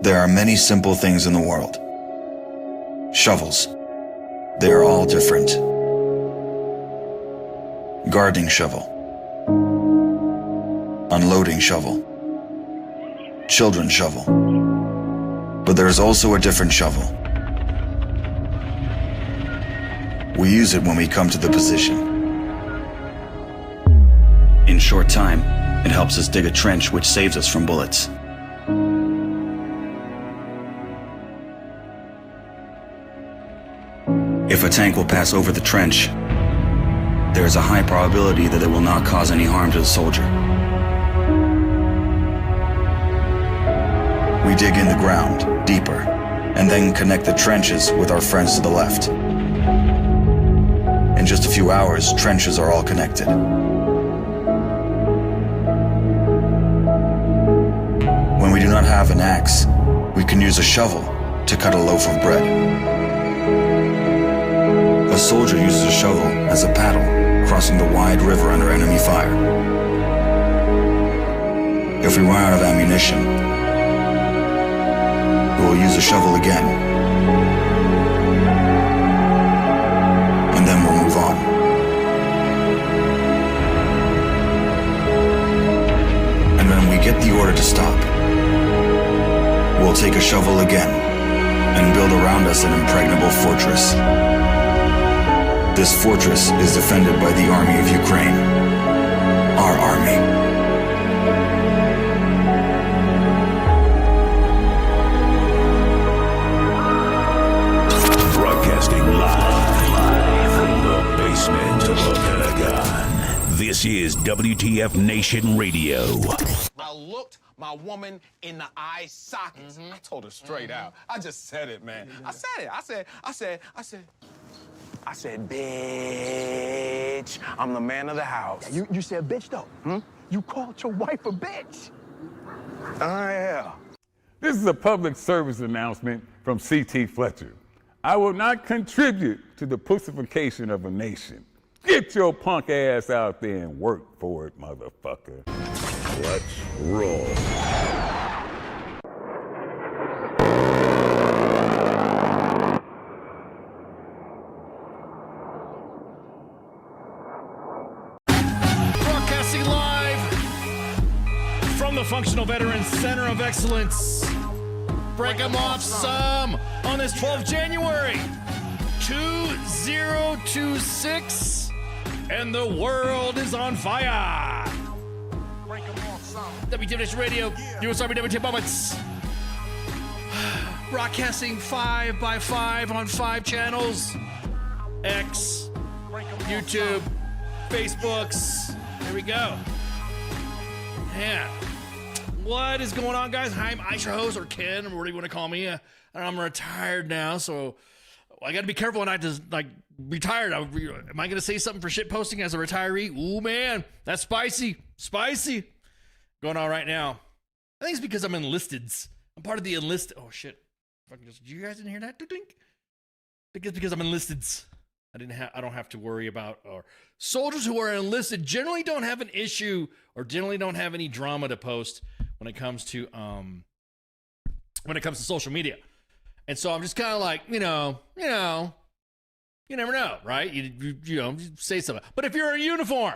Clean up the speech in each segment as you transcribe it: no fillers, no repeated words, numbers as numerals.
There are many simple things in the world. Shovels. They are all different. Gardening shovel. Unloading shovel. Children's shovel. But there is also a different shovel. We use it when we come to the position. In short time, it helps us dig a trench which saves us from bullets. If a tank will pass over the trench, there is a high probability that it will not cause any harm to the soldier. We dig in the ground, deeper, and then connect the trenches with our friends to the left. In just a few hours, trenches are all connected. When we do not have an axe, we can use a shovel to cut a loaf of bread. A soldier uses a shovel as a paddle, crossing the wide river under enemy fire. If we run out of ammunition, we will use a shovel again, and then we'll move on. And when we get the order to stop, we'll take a shovel again and build around us an impregnable fortress. This fortress is defended by the army of Ukraine, our army. Broadcasting live from the basement of the Pentagon. This is WTF Nation Radio. I looked my woman in the eye sockets. I told her straight out. I just said it, man. I said it. I said, bitch, I'm the man of the house. Yeah, you said bitch, though. You called your wife a bitch. Yeah. This is a public service announcement from C.T. Fletcher. I will not contribute to the pussification of a nation. Get your punk ass out there and work for it, motherfucker. Let's roll. Broadcasting live from the Functional Veterans Center of Excellence. Break them off some on this 12th January 2026, and the world is on fire. WTF Nation Radio, US Army WTF Moments. Broadcasting 5 by 5 on 5 channels. X, YouTube, Facebooks. There we go. Man, what is going on, guys? Hi, I'm your host, or Ken, or whatever you want to call me. I'm retired now, so I got to be careful when I just retired. Am I going to say something for shit posting as a retiree? Ooh, man, that's spicy. Going on right now. I think it's because I'm enlisted. I'm part of the enlisted. Oh shit! You guys didn't hear that? I think it's because I'm enlisted. I don't have to worry about, or soldiers who are enlisted generally don't have an issue or generally don't have any drama to post when it comes to social media. And so I'm just kind of like, you never know, right? You say something. But if you're in uniform,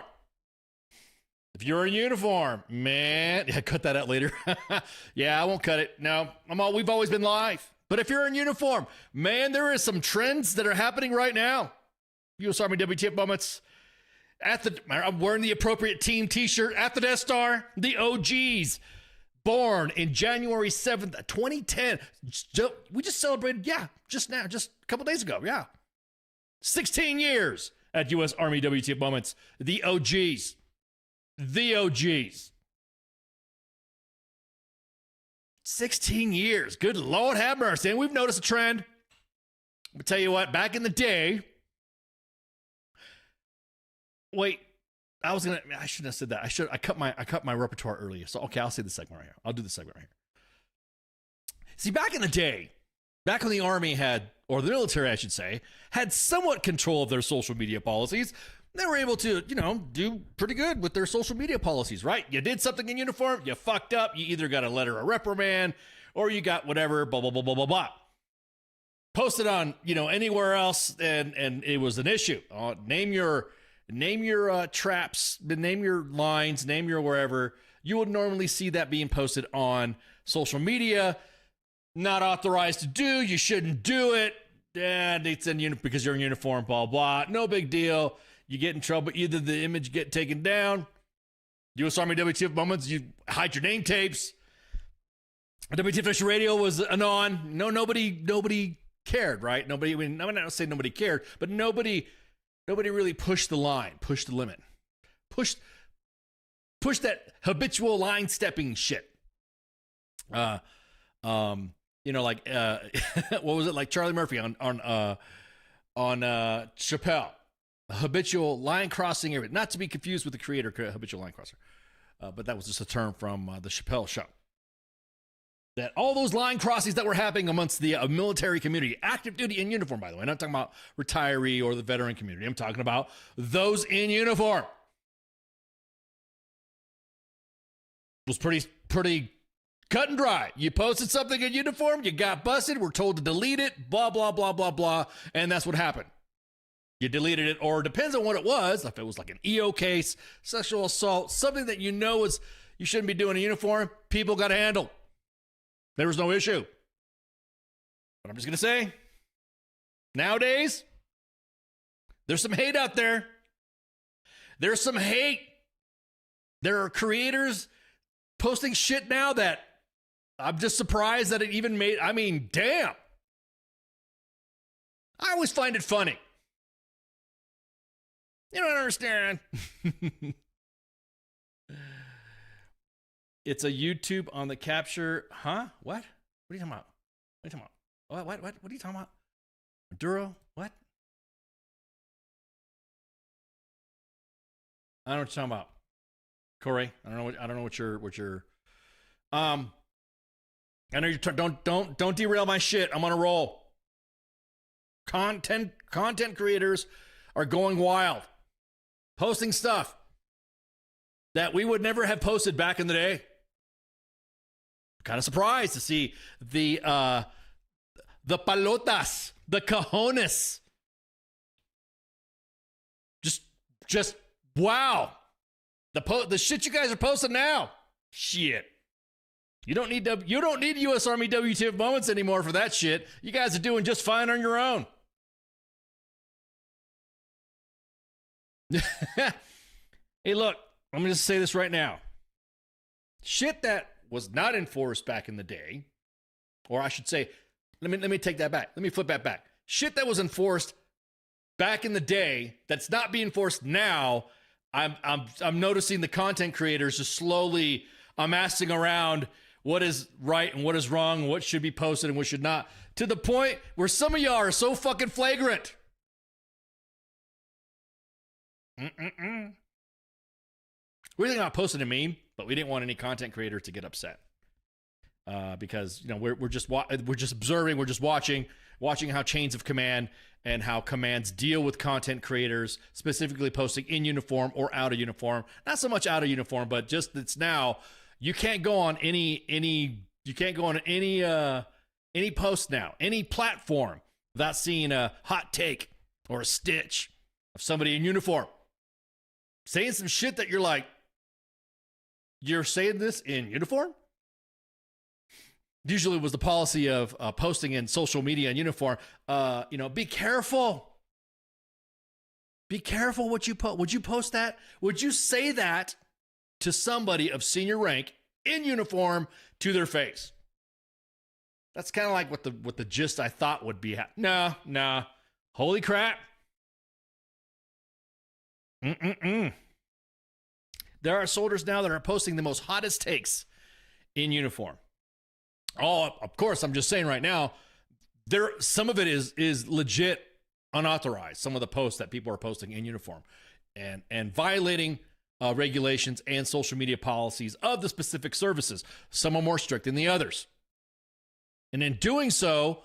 man, yeah, cut that out later. Yeah, I won't cut it. No, we've always been live. But if you're in uniform, man, there is some trends that are happening right now. U.S. Army WTF Moments. I'm wearing the appropriate team t-shirt at the Death Star. The OGs. Born in January 7th, 2010. We just celebrated, just a couple days ago, 16 years at U.S. Army WTF Moments. The OGs. 16 years. Good Lord have mercy. And we've noticed a trend. I'll tell you what, back in the day. Wait, I shouldn't have said that. I cut my repertoire earlier. So okay, I'll say the segment right here. I'll do the segment right here. See, back in the day, back when the Army had, or the military, I should say, had somewhat control of their social media policies, they were able to, do pretty good with their social media policies, right? You did something in uniform, you fucked up, you either got a letter of reprimand, or you got whatever, blah, blah, blah, blah, blah, blah. Posted on, anywhere else, and it was an issue. Name your traps, name your lines, name your wherever. You would normally see that being posted on social media. Not authorized to do. You shouldn't do it. And it's because you're in uniform, blah, blah. No big deal. You get in trouble. Either the image get taken down. U.S. Army WTF moments, you hide your name tapes. WTF Radio was anon. Nobody cared, right? I'm not saying nobody cared, but nobody really pushed the line, pushed the limit, pushed that habitual line stepping shit. Like what was it, like Charlie Murphy on Chappelle, habitual line crossing area, not to be confused with the creator habitual line crosser, but that was just a term from the Chappelle show. That all those line crossings that were happening amongst the military community, active duty in uniform, by the way, I'm not talking about retiree or the veteran community. I'm talking about those in uniform. It was pretty cut and dry. You posted something in uniform, you got busted, we're told to delete it, blah, blah, blah, blah, blah, and that's what happened. You deleted it, or it depends on what it was. If it was like an EO case, sexual assault, something that you shouldn't be doing in uniform, people got handled. There was no issue. But I'm just going to say, nowadays, there's some hate out there. There's some hate. There are creators posting shit now that I'm just surprised that it even made, damn. I always find it funny. You don't understand. It's a YouTube on the capture. Huh? What? What are you talking about? What are you talking about? What are you talking about? Maduro? What? I don't know what you're talking about. Corey, I don't know what you're I know you're don't derail my shit. I'm on a roll. Content creators are going wild. Posting stuff that we would never have posted back in the day. Kind of surprised to see the palotas, the cojones. Just wow. The shit you guys are posting now. Shit. You don't need U.S. Army WTF moments anymore for that shit. You guys are doing just fine on your own. Hey, look, I'm going to say this right now. Shit that was not enforced back in the day, or I should say, let me take that back. Let me flip that back. Shit that was enforced back in the day that's not being enforced now. I'm noticing the content creators just slowly amassing around what is right and what is wrong, and what should be posted and what should not, to the point where some of y'all are so fucking flagrant. We didn't want to post a meme, but we didn't want any content creator to get upset because we're just observing, we're just watching how chains of command and how commands deal with content creators, specifically posting in uniform or out of uniform. Not so much out of uniform, but just it's now you can't go on any post now, any platform without seeing a hot take or a stitch of somebody in uniform saying some shit that you're like, you're saying this in uniform? Usually it was the policy of posting in social media in uniform. Be careful. Be careful what you post. Would you post that? Would you say that to somebody of senior rank in uniform to their face? That's kind of like what the gist I thought would be. Nah. Holy crap. There are soldiers now that are posting the most hottest takes in uniform. Oh, of course, I'm just saying right now, some of it is legit unauthorized. Some of the posts that people are posting in uniform and violating regulations and social media policies of the specific services. Some are more strict than the others. And in doing so,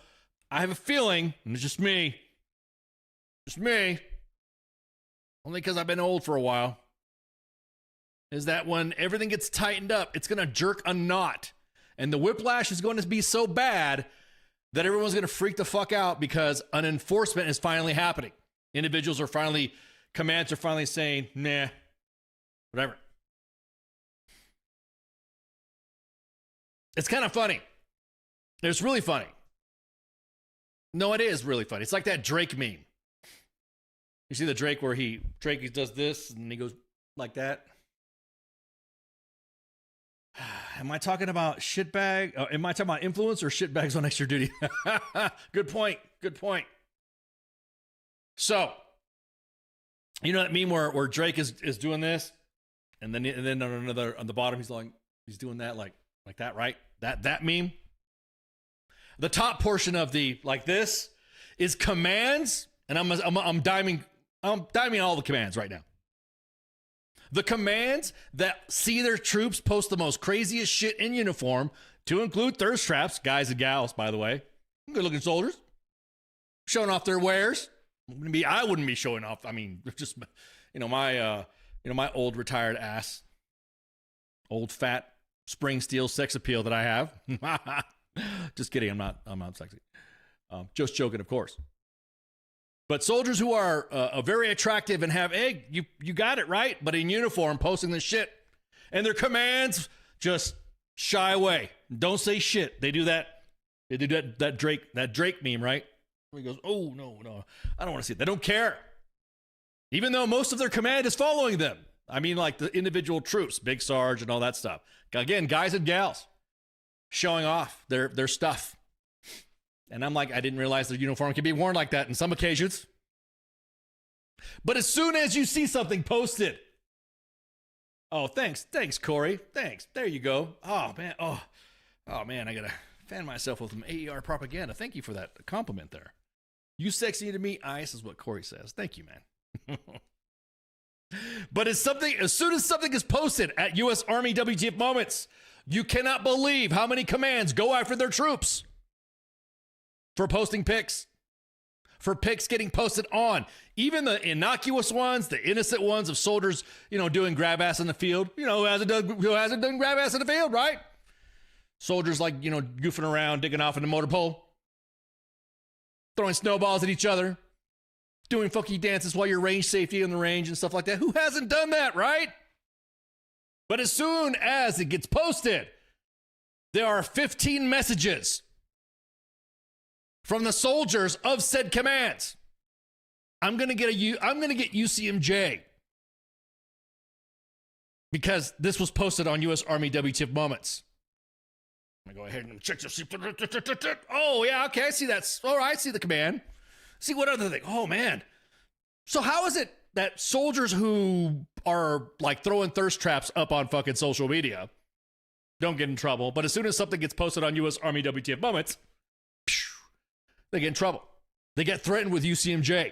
I have a feeling, and it's just me, only because I've been old for a while, is that when everything gets tightened up, it's going to jerk a knot And the whiplash is going to be so bad that everyone's going to freak the fuck out because an enforcement is finally happening. Commands are finally saying, nah, whatever. It's kind of funny. It's really funny. No, it is really funny. It's like that Drake meme. You see the Drake where Drake does this and he goes like that. Am I talking about shitbag? Am I talking about influence or shitbags on extra duty? Good point. Good point. So, you know that meme where Drake is doing this, and then on the bottom he's doing that like that, right? That meme. The top portion of the like this is commands, and I'm diming all the commands right now. The commands that see their troops post the most craziest shit in uniform, to include thirst traps, guys and gals, by the way, good-looking soldiers, showing off their wares. I wouldn't be showing off. I mean, just my old retired ass, old fat spring steel sex appeal that I have. Just kidding. I'm not sexy. Just joking, of course. But soldiers who are very attractive and have, hey, you got it right, but in uniform, posting this shit, and their commands just shy away. Don't say shit. They do that. They do that Drake meme, right? Where he goes, oh no, I don't want to see it. They don't care, even though most of their command is following them. I mean, like the individual troops, Big Sarge, and all that stuff. Again, guys and gals showing off their stuff. And I'm like, I didn't realize the uniform could be worn like that in some occasions. But as soon as you see something posted, oh, thanks, Corey. Thanks. There you go. Oh, man. Oh, man, I got to fan myself with some AER propaganda. Thank you for that compliment there. You sexy to me, ice, is what Corey says. Thank you, man. But as soon as something is posted at U.S. Army WTF Moments, you cannot believe how many commands go after their troops for posting pics, for pics getting posted on. Even the innocuous ones, the innocent ones of soldiers, doing grab ass in the field. Who hasn't done grab ass in the field, right? Soldiers like, goofing around, digging off in the motor pole, throwing snowballs at each other, doing funky dances while you're range safety in the range and stuff like that. Who hasn't done that, right? But as soon as it gets posted, there are 15 messages from the soldiers of said commands. I'm gonna get UCMJ because this was posted on U.S. Army WTF Moments. I'm gonna go ahead and check this. Oh yeah, okay, I see that. All right, I see the command. See what other thing? Oh man. So how is it that soldiers who are like throwing thirst traps up on fucking social media don't get in trouble, but as soon as something gets posted on U.S. Army WTF Moments, they get in trouble. They get threatened with UCMJ.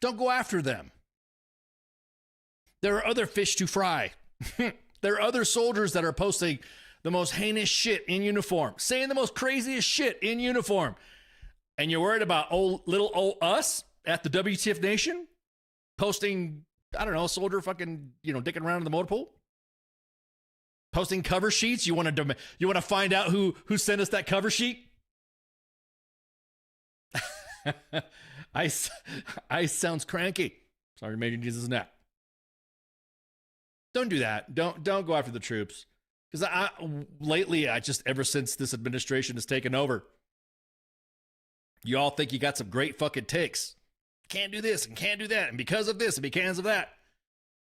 Don't go after them. There are other fish to fry. There are other soldiers that are posting the most heinous shit in uniform, saying the most craziest shit in uniform. And you're worried about little old us at the WTF Nation posting, I don't know, soldier fucking, dicking around in the motor pool? Posting cover sheets. You want to find out who sent us that cover sheet? Ice sounds cranky. Sorry, Major Jesus Nap. Don't do that. Don't go after the troops. Because lately, ever since this administration has taken over, you all think you got some great fucking takes. Can't do this and can't do that, and because of this and because of that.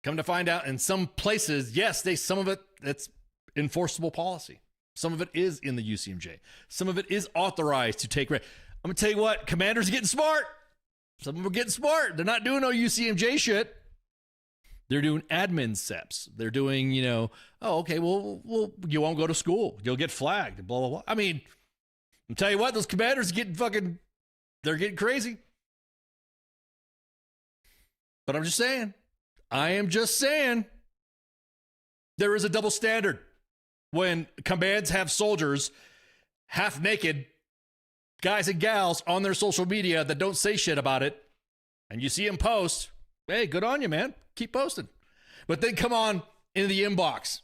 Come to find out, in some places, yes, some of it's enforceable policy. Some of it is in the UCMJ. Some of it is authorized to take. I'm going to tell you what, commanders are getting smart. Some of them are getting smart. They're not doing no UCMJ shit. They're doing admin steps. They're doing, oh, okay, well, you won't go to school. You'll get flagged, blah, blah, blah. I mean, I'll tell you what, those commanders are they're getting crazy. But I'm just saying, there is a double standard when commands have soldiers half naked, guys and gals on their social media that don't say shit about it, and you see them post. Hey, good on you, man. Keep posting. But then come on into the inbox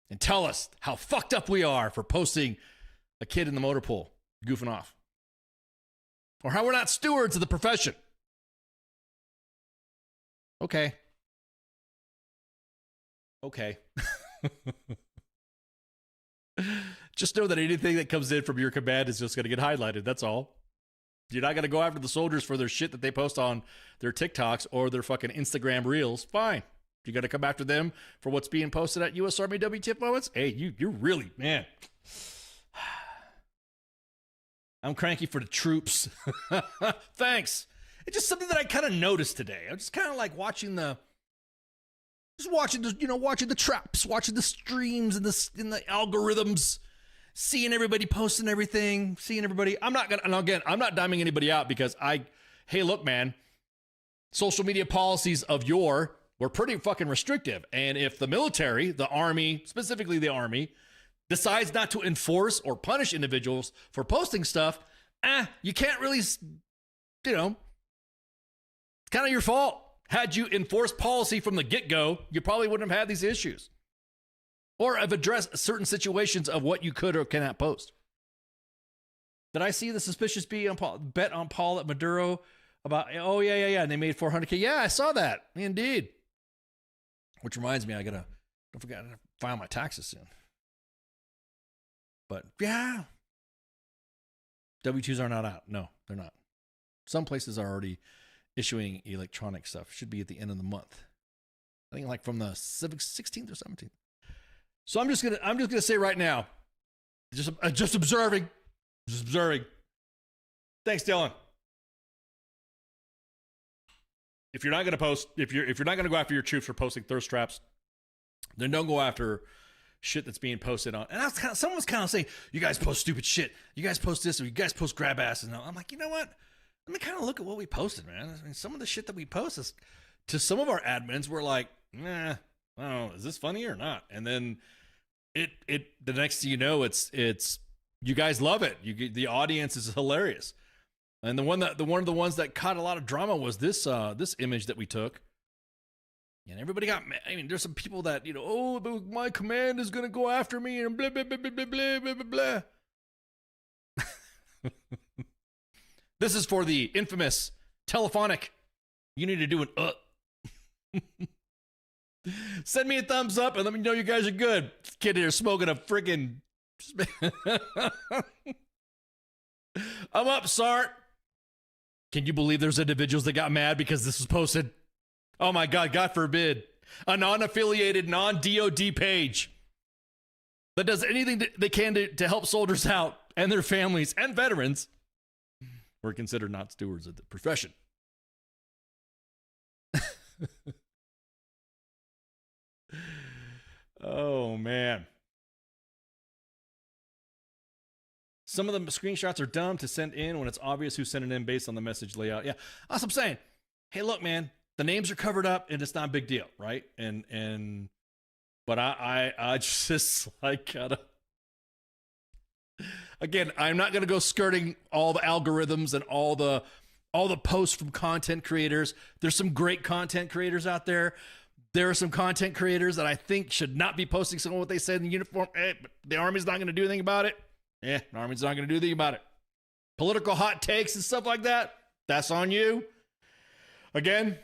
and tell us how fucked up we are for posting a kid in the motor pool goofing off. Or how we're not stewards of the profession. Okay. Just know that anything that comes in from your command is just going to get highlighted. That's all. You're not going to go after the soldiers for their shit that they post on their TikToks or their fucking Instagram reels. Fine. You got to come after them for what's being posted at U.S. Army WTF moments. Hey, you're really, man. I'm cranky for the troops. Thanks. It's just something that I kind of noticed today. I'm just kind of like watching the traps, watching the streams and the algorithms, seeing everybody posting everything, seeing everybody. I'm not diming anybody out because hey, look, man, social media policies of yore were pretty fucking restrictive. And if the military, the Army, specifically the Army, decides not to enforce or punish individuals for posting stuff, you can't really, it's kind of your fault. Had you enforced policy from the get-go, you probably wouldn't have had these issues. Or have addressed certain situations of what you could or cannot post. Did I see the suspicious bet on Paul at Maduro about, oh, yeah, and they made $400K? Yeah, I saw that. Indeed. Which reminds me, don't forget to file my taxes soon. But, yeah. W-2s are not out. No, they're not. Some places are already issuing electronic stuff. Should be at the end of the month. I think like from the 16th or 17th. So I'm just gonna say right now, just observing. Thanks, Dylan. If you're not gonna post, if you're not gonna go after your troops for posting thirst traps, then don't go after shit that's being posted on. And someone was kind of saying, you guys post stupid shit. You guys post this, or you guys post grab asses. And I'm like, you know what? Let me kind of look at what we posted, man. I mean, some of the shit that we post is, to some of our admins, we're like, I don't know, is this funny or not? And then the next thing you know, it's you guys love it. The audience is hilarious. And one of the ones that caught a lot of drama was this image that we took. And everybody got mad. I mean, there's some people that, my command is going to go after me and blah, blah, blah, blah, blah, blah, blah, blah. This is for the infamous telephonic. You need to do an Send me a thumbs up and let me know you guys are good. This kid here smoking a freaking. I'm up, Sart. Can you believe there's individuals that got mad because this was posted? Oh my God, God forbid. A non-affiliated, non-DOD page that does anything they can to help soldiers out and their families and veterans were considered not stewards of the profession. Oh, man. Some of the screenshots are dumb to send in when it's obvious who sent it in based on the message layout. Yeah, that's what I'm saying. Hey, look, man, the names are covered up and it's not a big deal, right? But I just like gotta. Again, I'm not gonna go skirting all the algorithms and all the posts from content creators. There's some great content creators out there. There are some content creators that I think should not be posting some of what they said in the uniform. But the Army's not going to do anything about it. The Army's not going to do anything about it. Political hot takes and stuff like that, that's on you. Again,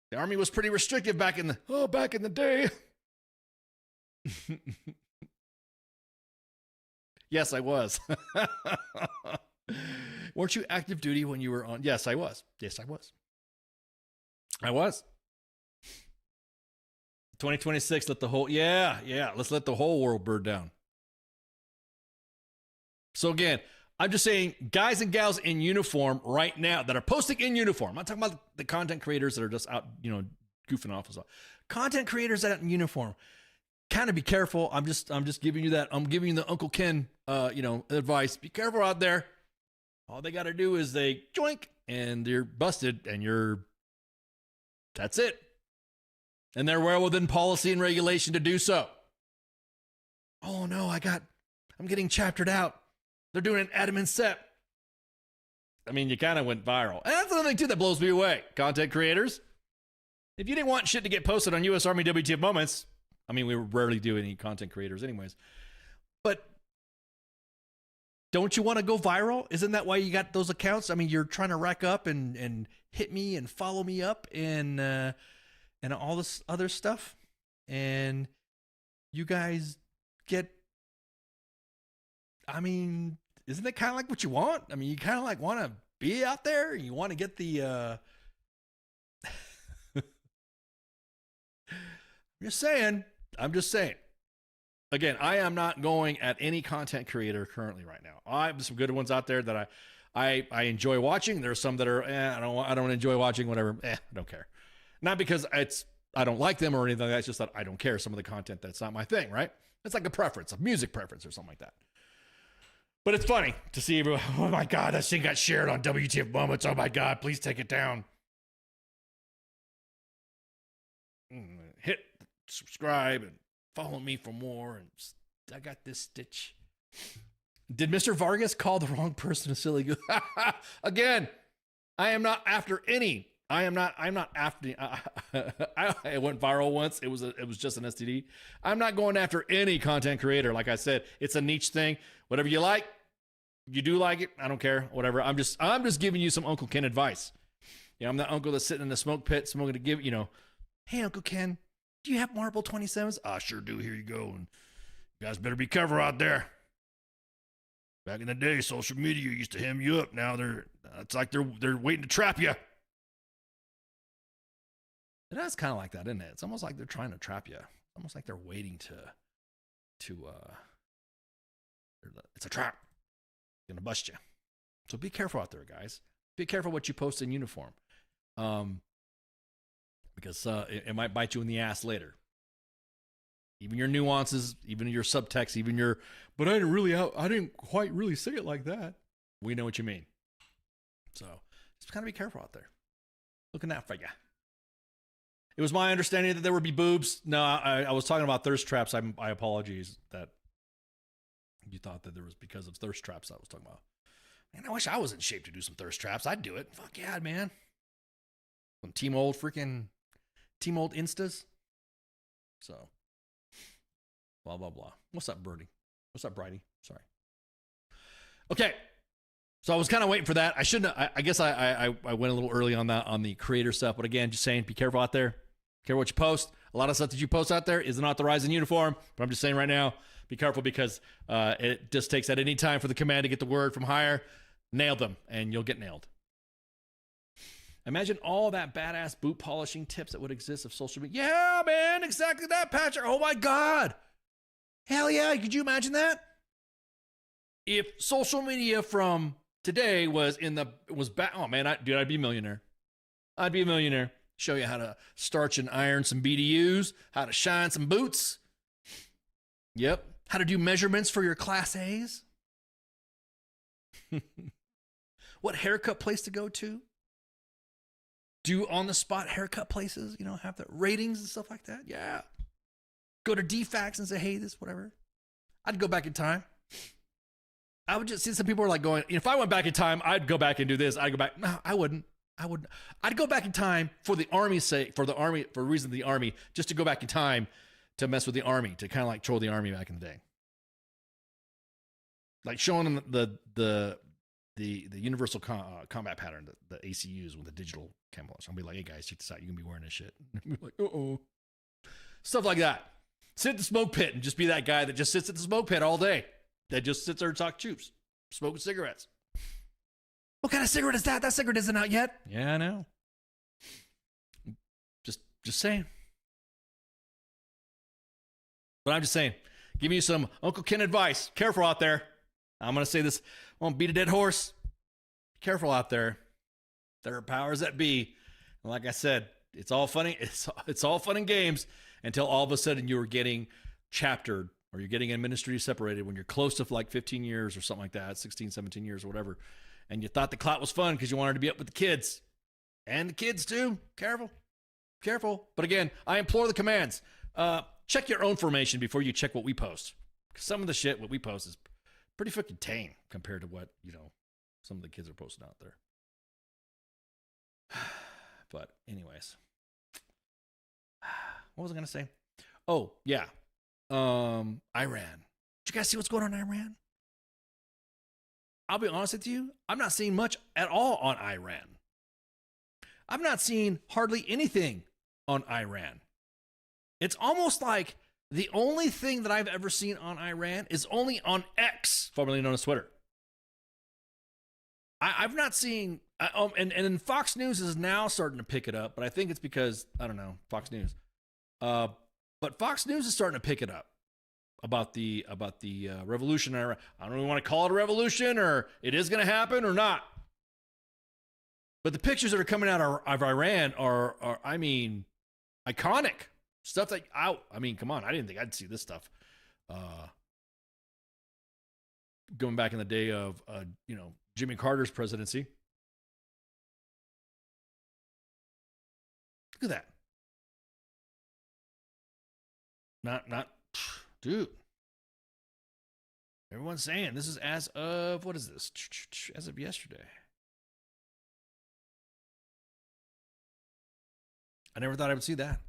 the Army was pretty restrictive back in the day. Yes, I was. Weren't you active duty when you were on? Yes, I was. I was. 2026, let's let the whole world burn down. So again, I'm just saying, guys and gals in uniform right now that are posting in uniform. I'm not talking about the content creators that are just out, goofing off and stuff. Content creators out in uniform, kind of be careful. I'm just giving you that. I'm giving you the Uncle Ken, advice. Be careful out there. All they got to do is they joink and you're busted and that's it. And they're well within policy and regulation to do so. Oh no, I'm getting chaptered out. They're doing an admin set. I mean, you kind of went viral. And that's another thing too that blows me away. Content creators. If you didn't want shit to get posted on U.S. Army WTF Moments, I mean, we rarely do any content creators anyways, but don't you want to go viral? Isn't that why you got those accounts? I mean, you're trying to rack up and hit me and follow me up and all this other stuff. And you guys get, I mean, isn't it kind of like what you want? I mean, you kind of like want to be out there. You want to get the, I'm just saying. Again, I am not going at any content creator currently right now. I have some good ones out there that I enjoy watching. There's some that are, I don't enjoy watching, whatever. I don't care. Not because I don't like them or anything like that. It's just that I don't care. Some of the content, that's not my thing, right? It's like a preference, a music preference or something like that. But it's funny to see everyone, oh my God, that thing got shared on WTF Moments. Oh my God, please take it down. Hit subscribe and follow me for more. And I got this stitch. Did Mr. Vargas call the wrong person a silly goose? Again, I am not after any. I'm not after. I went viral once. It was just an STD. I'm not going after any content creator. Like I said, it's a niche thing. Whatever you like, you do like it. I don't care. Whatever. I'm just giving you some Uncle Ken advice. I'm the uncle that's sitting in the smoke pit smoking to give, hey, Uncle Ken, do you have marble 27s? I sure do. Here you go. And you guys better be careful out there. Back in the day, social media used to hem you up. Now it's like they're waiting to trap you. It is kind of like that, isn't it? It's almost like they're trying to trap you. Almost like they're waiting to it's a trap. It's gonna bust you. So be careful out there, guys. Be careful what you post in uniform. Because it might bite you in the ass later. Even your nuances, even your subtext, even your, but I didn't quite really say it like that. We know what you mean. So just kind of be careful out there. Looking out for you. It was my understanding that there would be boobs. No, I was talking about thirst traps. I apologize that you thought that there was because of thirst traps I was talking about. Man, I wish I was in shape to do some thirst traps. I'd do it. Fuck yeah, man. Some Team Old Instas. So, blah, blah, blah. What's up, Birdie? What's up, Bridie? Sorry. Okay. So I was kind of waiting for that. I shouldn't. I guess I went a little early on that, on the creator stuff. But again, just saying, be careful out there. Careful what you post. A lot of stuff that you post out there isn't authorized in uniform. But I'm just saying right now, be careful because it just takes at any time for the command to get the word from higher. Nail them, and you'll get nailed. Imagine all that badass boot polishing tips that would exist if social media. Yeah, man, exactly that, Patrick. Oh my God. Hell yeah. Could you imagine that? If social media from today was back, oh man, I'd be a millionaire. I'd be a millionaire. Show you how to starch and iron some BDUs, how to shine some boots. Yep. How to do measurements for your class A's. What haircut place to go to. Do on the spot haircut places, have the ratings and stuff like that. Yeah. Go to DFAX and say, hey, this, whatever. I'd go back in time. I would just see some people are like going, if I went back in time, I'd go back and do this. I'd go back. No, I wouldn't. I'd go back in time for the Army's sake, for the reason of the Army, just to go back in time to mess with the Army, to kind of like troll the Army back in the day. Like showing them the universal combat pattern, the ACUs with the digital camouflage. I'll be like, hey guys, check this out. You can be wearing this shit. Be like, uh-oh. Stuff like that. Sit at the smoke pit and just be that guy that just sits at the smoke pit all day. That just sits there and talks choops. Smoking cigarettes. What kind of cigarette is that? That cigarette isn't out yet. Yeah, I know. Just saying. But I'm just saying, give you some Uncle Ken advice. Careful out there. I'm going to say this. I won't beat a dead horse. Be careful out there. There are powers that be. And like I said, it's all funny. It's all fun and games until all of a sudden you're getting chaptered or you're getting administratively separated when you're close to like 15 years or something like that, 16, 17 years or whatever. And you thought the clout was fun because you wanted to be up with the kids. And the kids too. Careful. But again, I implore the commands. Check your own formation before you check what we post. Because some of the shit, what we post is pretty fucking tame compared to what, some of the kids are posting out there. But anyways, What was I gonna say? Oh yeah, Iran. Did you guys see what's going on in Iran? I'll be honest with you. I'm not seeing much at all on Iran. I've not seen hardly anything on Iran. It's almost like the only thing that I've ever seen on Iran is only on X, formerly known as Twitter. I've not seen, and Fox News is now starting to pick it up, but I think it's because, I don't know, Fox News. But Fox News is starting to pick it up about the revolution. I don't really want to call it a revolution, or it is going to happen or not. But the pictures that are coming out of Iran are I mean, iconic. Stuff that, I mean, come on. I didn't think I'd see this stuff. Going back in the day of, Jimmy Carter's presidency. Look at that. Dude. Everyone's saying this is as of, what is this? As of yesterday. I never thought I would see that.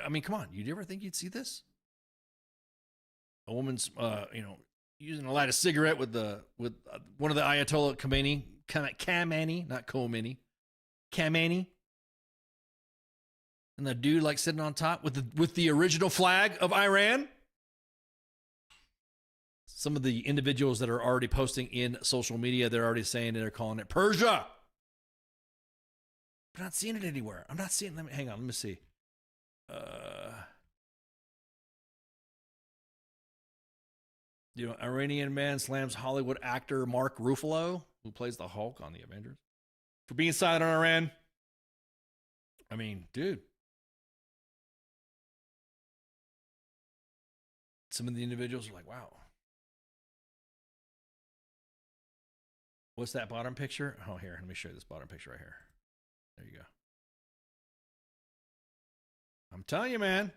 I mean, come on. You ever think you'd see this? A woman's, using a light of cigarette with one of the Ayatollah Khamenei, not Khomeini, Khamenei, and the dude like sitting on top with the original flag of Iran. Some of the individuals that are already posting in social media, they're already saying they're calling it Persia. I'm not seeing it anywhere. I'm not seeing. Hang on. Let me see. Iranian man slams Hollywood actor Mark Ruffalo, who plays the Hulk on the Avengers, for being silent on Iran. I mean, dude. Some of the individuals are like, wow. What's that bottom picture? Oh, here. Let me show you this bottom picture right here. There you go. I'm telling you, man.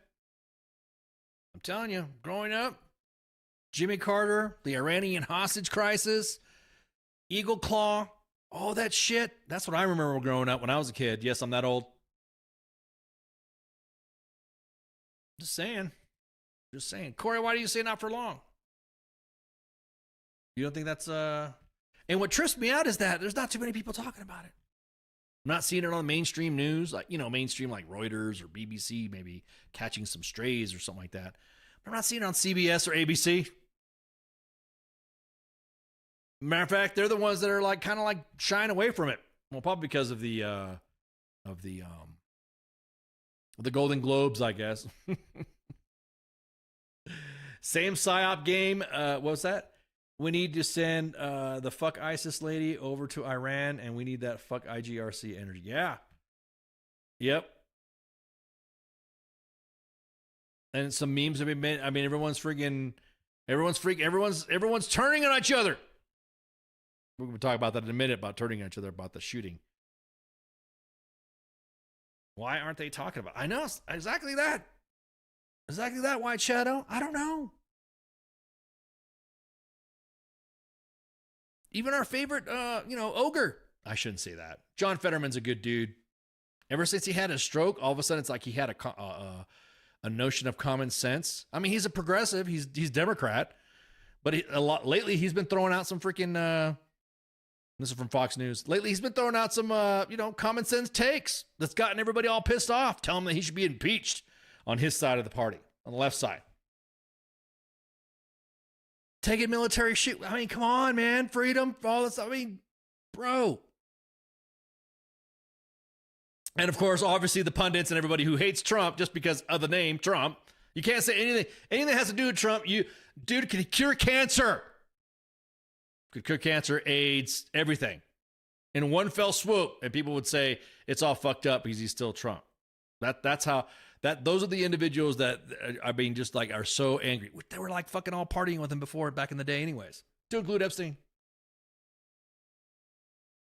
I'm telling you, growing up, Jimmy Carter, the Iranian hostage crisis, Eagle Claw, all that shit. That's what I remember growing up when I was a kid. Yes, I'm that old. Just saying. Corey, why do you say not for long? You don't think that's And what trips me out is that there's not too many people talking about it. I'm not seeing it on mainstream news, like, mainstream like Reuters or BBC, maybe catching some strays or something like that. But I'm not seeing it on CBS or ABC. Matter of fact, they're the ones that are like kind of like shying away from it. Well, probably because of the Golden Globes, I guess. Same PSYOP game. What was that? We need to send the fuck ISIS lady over to Iran, and we need that fuck IGRC energy. Yeah. Yep. And some memes have been made. I mean, everyone's turning on each other. We're going to talk about that in a minute, about turning on each other, about the shooting. Why aren't they talking about it? I know, exactly that. Exactly that, White Shadow. I don't know. Even our favorite, ogre. I shouldn't say that. John Fetterman's a good dude. Ever since he had a stroke, all of a sudden it's like he had a notion of common sense. I mean, he's a progressive. He's Democrat. But lately he's been throwing out some freaking, this is from Fox News. Lately he's been throwing out some, common sense takes that's gotten everybody all pissed off. Tell him that he should be impeached on his side of the party, on the left side. Taking military shit. I mean, come on, man. Freedom, all this. I mean, bro. And of course, obviously, the pundits and everybody who hates Trump just because of the name Trump. You can't say anything that has to do with Trump. Dude, can he cure cancer? Could cure cancer, AIDS, everything. In one fell swoop. And people would say it's all fucked up because he's still Trump. Those are the individuals that are so angry. They were like fucking all partying with him before back in the day anyways. To include Epstein.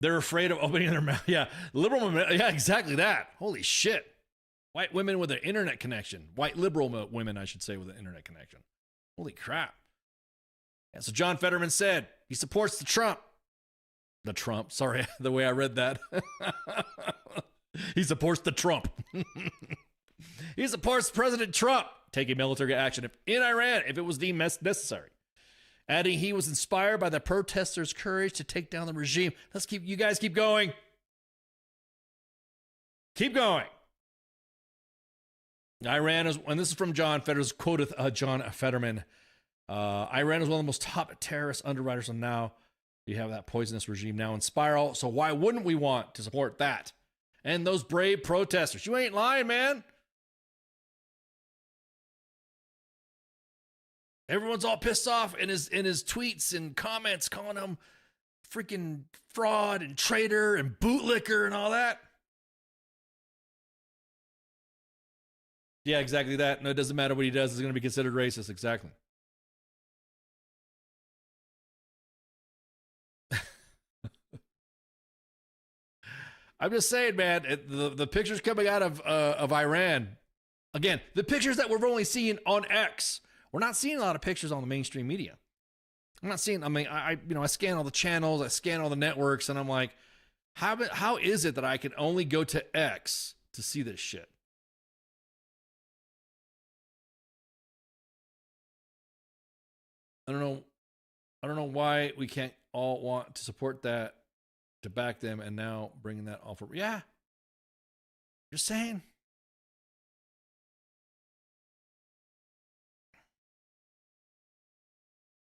They're afraid of opening their mouth. Yeah. Liberal women. Yeah, exactly that. Holy shit. White women with an internet connection. White liberal women, I should say, with an internet connection. Holy crap. And so John Fetterman said he supports the Trump. Sorry, the way I read that. He supports the Trump. He supports President Trump taking military action in Iran if it was deemed necessary. Adding he was inspired by the protesters' courage to take down the regime. You guys keep going. Keep going. Iran is, and this is from John Fetter's quote, John Fetterman. Iran is one of the most top terrorist underwriters, and now you have that poisonous regime now in spiral. So why wouldn't we want to support that? And those brave protesters. You ain't lying, man. Everyone's all pissed off in his tweets and comments, calling him freaking fraud and traitor and bootlicker and all that. Yeah, exactly that. No, it doesn't matter what he does. It's going to be considered racist. Exactly. I'm just saying, man, the pictures coming out of Iran, again, the pictures that we're only seeing on X, we're not seeing a lot of pictures on the mainstream media. I'm not seeing, I scan all the channels, I scan all the networks, and I'm like, how is it that I can only go to X to see this shit? I don't know why we can't all want to support that, to back them, and now bringing that all for, yeah. Just saying.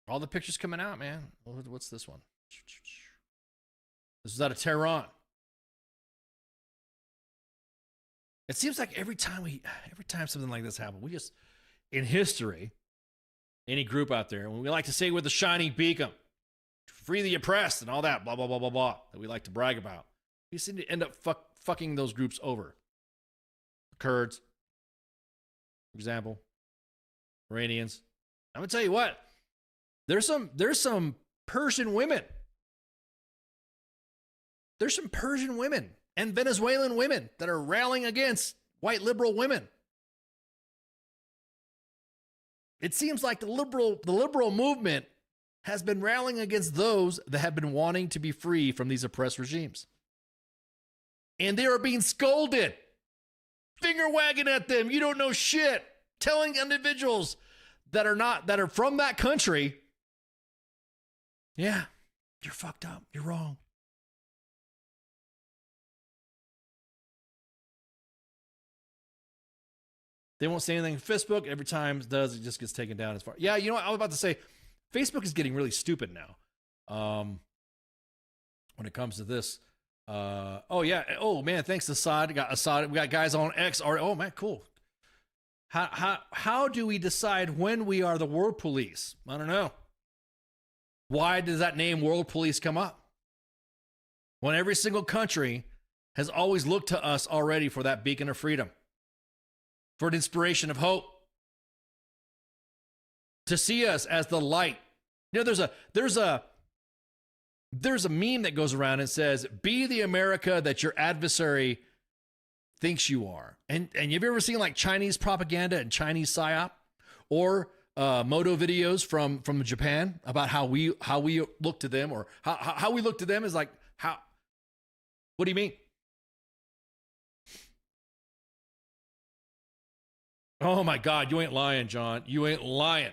All the pictures coming out, man. What's this one? This is out of Tehran. It seems like every time something like this happens, we just, in history, any group out there, when we like to say we're the shining beacon, free the oppressed and all that, blah, blah, blah, blah, blah, that we like to brag about, we seem to end up fucking those groups over. The Kurds, for example, Iranians. I'm going to tell you what, there's some Persian women. There's some Persian women and Venezuelan women that are railing against white liberal women. It seems like the liberal movement has been rallying against those that have been wanting to be free from these oppressed regimes. And they are being scolded, finger wagging at them. You don't know shit. Telling individuals that are from that country, yeah, you're fucked up. You're wrong. They won't say anything on Facebook. Every time it does, it just gets taken down as far. Yeah, you know what? I was about to say, Facebook is getting really stupid now. When it comes to this. Oh, yeah. Oh, man, thanks to Assad. We got guys on X. Oh, man, cool. How do we decide when we are the world police? I don't know. Why does that name world police come up? When every single country has always looked to us already for that beacon of freedom, for an inspiration of hope, to see us as the light. You know, there's a meme that goes around and says, "Be the America that your adversary thinks you are." And you've ever seen like Chinese propaganda and Chinese psyop, or moto videos from Japan about how we look to them, or how we look to them is like how. What do you mean? Oh my God, you ain't lying, John. You ain't lying.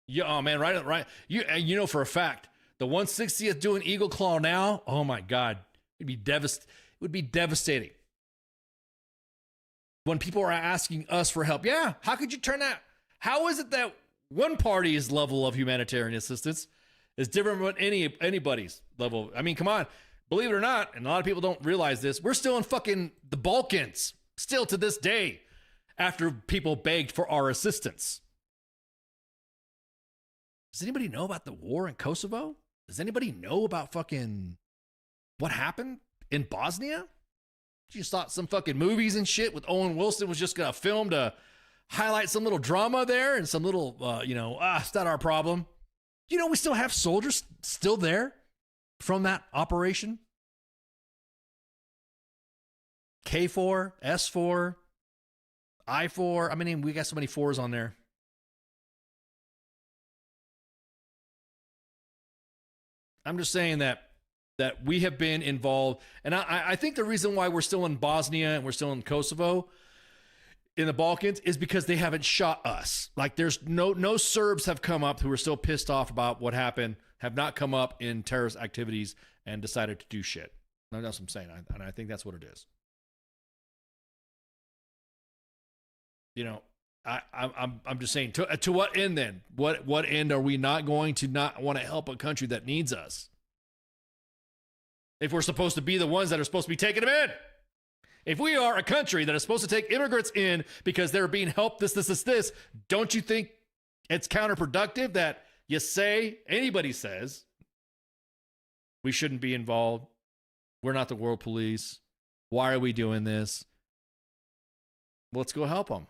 Yeah, oh man, right. You know for a fact, the 160th doing Eagle Claw now. Oh my God, it would be devastating. When people are asking us for help, yeah, how could you turn that? How is it that one party's level of humanitarian assistance is different from anybody's level? I mean, come on, believe it or not, and a lot of people don't realize this, we're still in fucking the Balkans, still to this day, after people begged for our assistance. Does anybody know about the war in Kosovo? Does anybody know about fucking what happened in Bosnia? You just thought some fucking movies and shit with Owen Wilson was just gonna film to highlight some little drama there and some little, it's not our problem. You know, we still have soldiers still there from that operation. K4, S4, I4. I mean, we got so many fours on there. I'm just saying that we have been involved. And I think the reason why we're still in Bosnia and we're still in Kosovo in the Balkans is because they haven't shot us. Like there's no Serbs have come up who are still pissed off about what happened, have not come up in terrorist activities and decided to do shit. That's what I'm saying. And I think that's what it is. You know, I'm just saying, to what end then? What end are we not going to not want to help a country that needs us? If we're supposed to be the ones that are supposed to be taking them in. If we are a country that is supposed to take immigrants in because they're being helped this, don't you think it's counterproductive that you say, anybody says, we shouldn't be involved? We're not the world police. Why are we doing this? Let's go help them.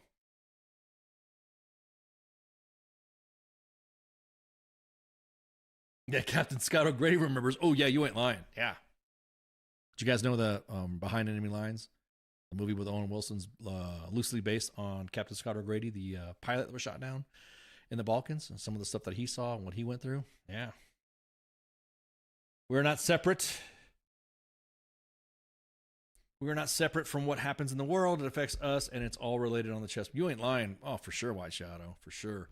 Yeah, Captain Scott O'Grady remembers. Oh, yeah, you ain't lying. Yeah. Did you guys know the Behind Enemy Lines? The movie with Owen Wilson's loosely based on Captain Scott O'Grady, the pilot that was shot down in the Balkans, and some of the stuff that he saw and what he went through. Yeah. We're not separate. We're not separate from what happens in the world. It affects us, and it's all related on the chest. You ain't lying. Oh, for sure, White Shadow. For sure.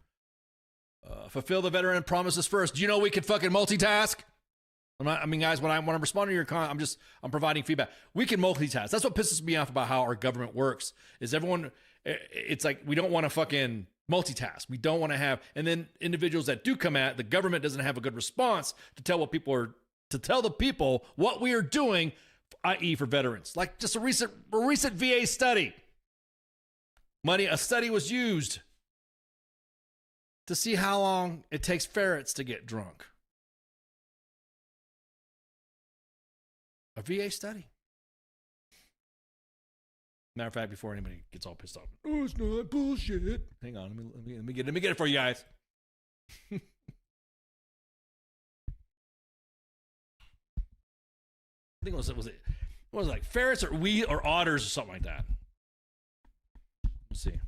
Fulfill the veteran promises first. Do you know we can fucking multitask? Guys, when I respond to your comment, I'm providing feedback. We can multitask. That's what pisses me off about how our government works. Is everyone? It's like we don't want to fucking multitask. We don't want to have, and then individuals that do come at the government doesn't have a good response to tell the people what we are doing, i.e., for veterans. Like just a recent VA study. A study was used to see how long it takes ferrets to get drunk. A VA study. Matter of fact, before anybody gets all pissed off, oh, it's not bullshit. Hang on, let me get it for you guys. I think it was it like ferrets or or otters or something like that. Let's see.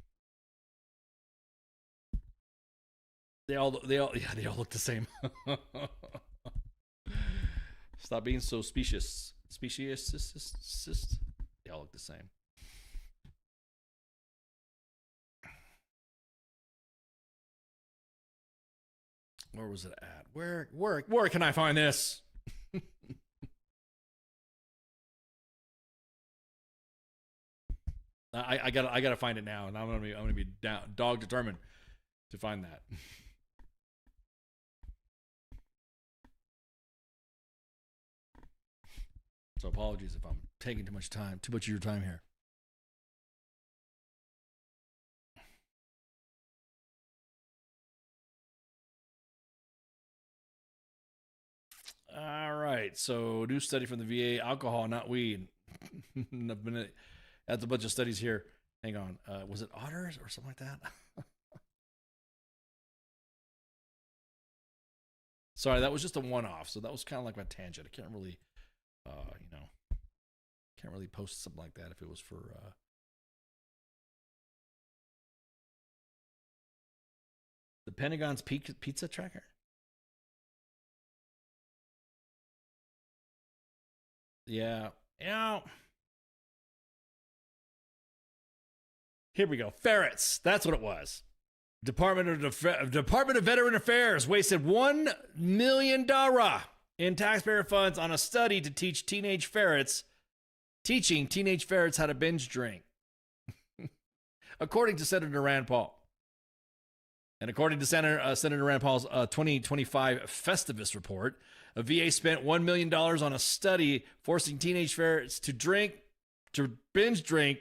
They all look the same. Stop being so specious. Specious. They all look the same. Where was it at? Where can I find this? I gotta find it now, and I'm gonna be dog determined to find that. So apologies if I'm taking too much of your time here. All right. So new study from the VA: alcohol, not weed. That's a bunch of studies here. Hang on. Was it otters or something like that? Sorry, that was just a one-off. So that was kind of like my tangent. I can't really. Can't really post something like that if it was for the Pentagon's pizza tracker. Yeah. Here we go. Ferrets. That's what it was. Department of Veteran Affairs wasted $1 million in taxpayer funds on a study to teaching teenage ferrets how to binge drink. According to Senator Rand Paul. And according to Senator Rand Paul's 2025 Festivus report, a VA spent $1 million on a study forcing teenage ferrets to binge drink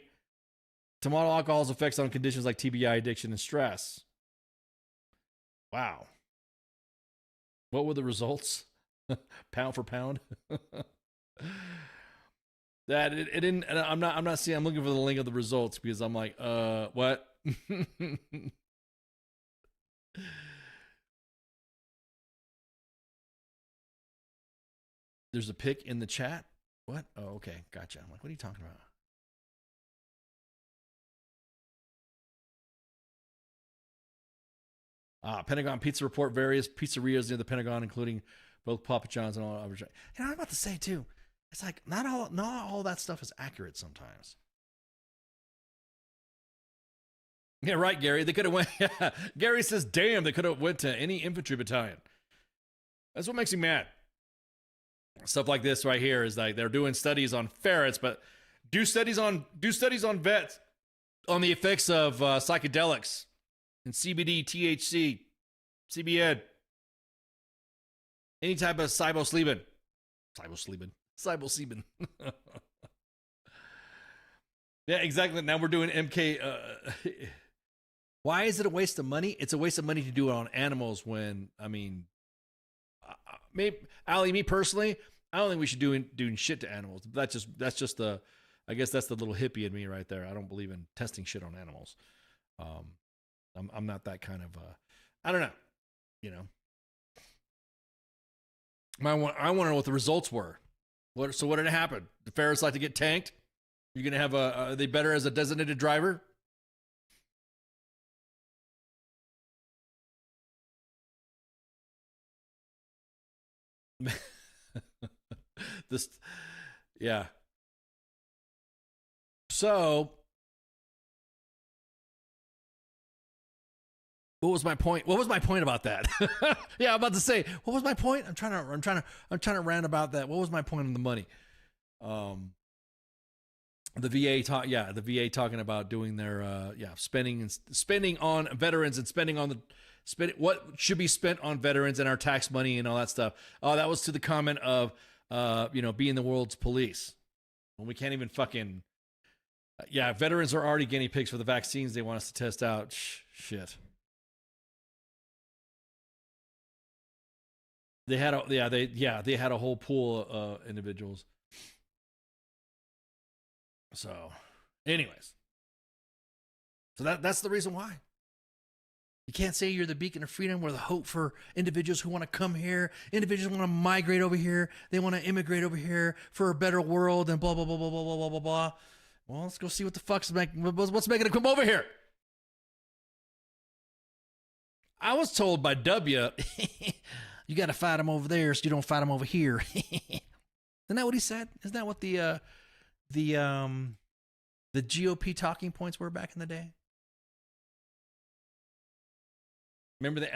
to model alcohol's effects on conditions like TBI, addiction, and stress. Wow. What were the results? Pound for pound. That it didn't. I'm not seeing. I'm looking for the link of the results because I'm like, what? There's a pic in the chat. What? Oh, okay, gotcha. I'm like, what are you talking about? Pentagon pizza report: various pizzerias near the Pentagon, including both Papa John's and all other. I'm about to say too. It's like not all that stuff is accurate sometimes. Yeah, right, Gary. They could have went. Gary says, "Damn, they could have went to any infantry battalion." That's what makes me mad. Stuff like this right here is like they're doing studies on ferrets, but do studies on vets on the effects of psychedelics and CBD, THC, CBN, any type of psilocybin. Yeah, exactly. Now we're doing MK. Why is it a waste of money? It's a waste of money to do it on animals when, I mean, maybe, Ali, me personally, I don't think we should doing shit to animals. That's just the, I guess that's the little hippie in me right there. I don't believe in testing shit on animals. I'm not that kind of, I don't know, you know. I want to know what the results were. So what did happen? The ferrets like to get tanked? You're going to have are they better as a designated driver? This, yeah. So, what was my point? What was my point about that? Yeah, I'm about to say, what was my point? I'm trying to rant about that. What was my point on the money? The VA talking about doing their spending on veterans and spending what should be spent on veterans and our tax money and all that stuff. Oh, that was to the comment of being the world's police. When we can't even fucking veterans are already guinea pigs for the vaccines they want us to test out. Shit. They had a whole pool of individuals. So, anyways. So that's the reason why. You can't say you're the beacon of freedom or the hope for individuals who want to come here, individuals who want to migrate over here, they want to immigrate over here for a better world and blah, blah, blah, blah, blah, blah, blah, blah, blah. Well, let's go see what the fuck's what's making it come over here. I was told by W, you got to fight them over there so you don't fight them over here. Isn't that what he said? Isn't that what the GOP talking points were back in the day? Remember the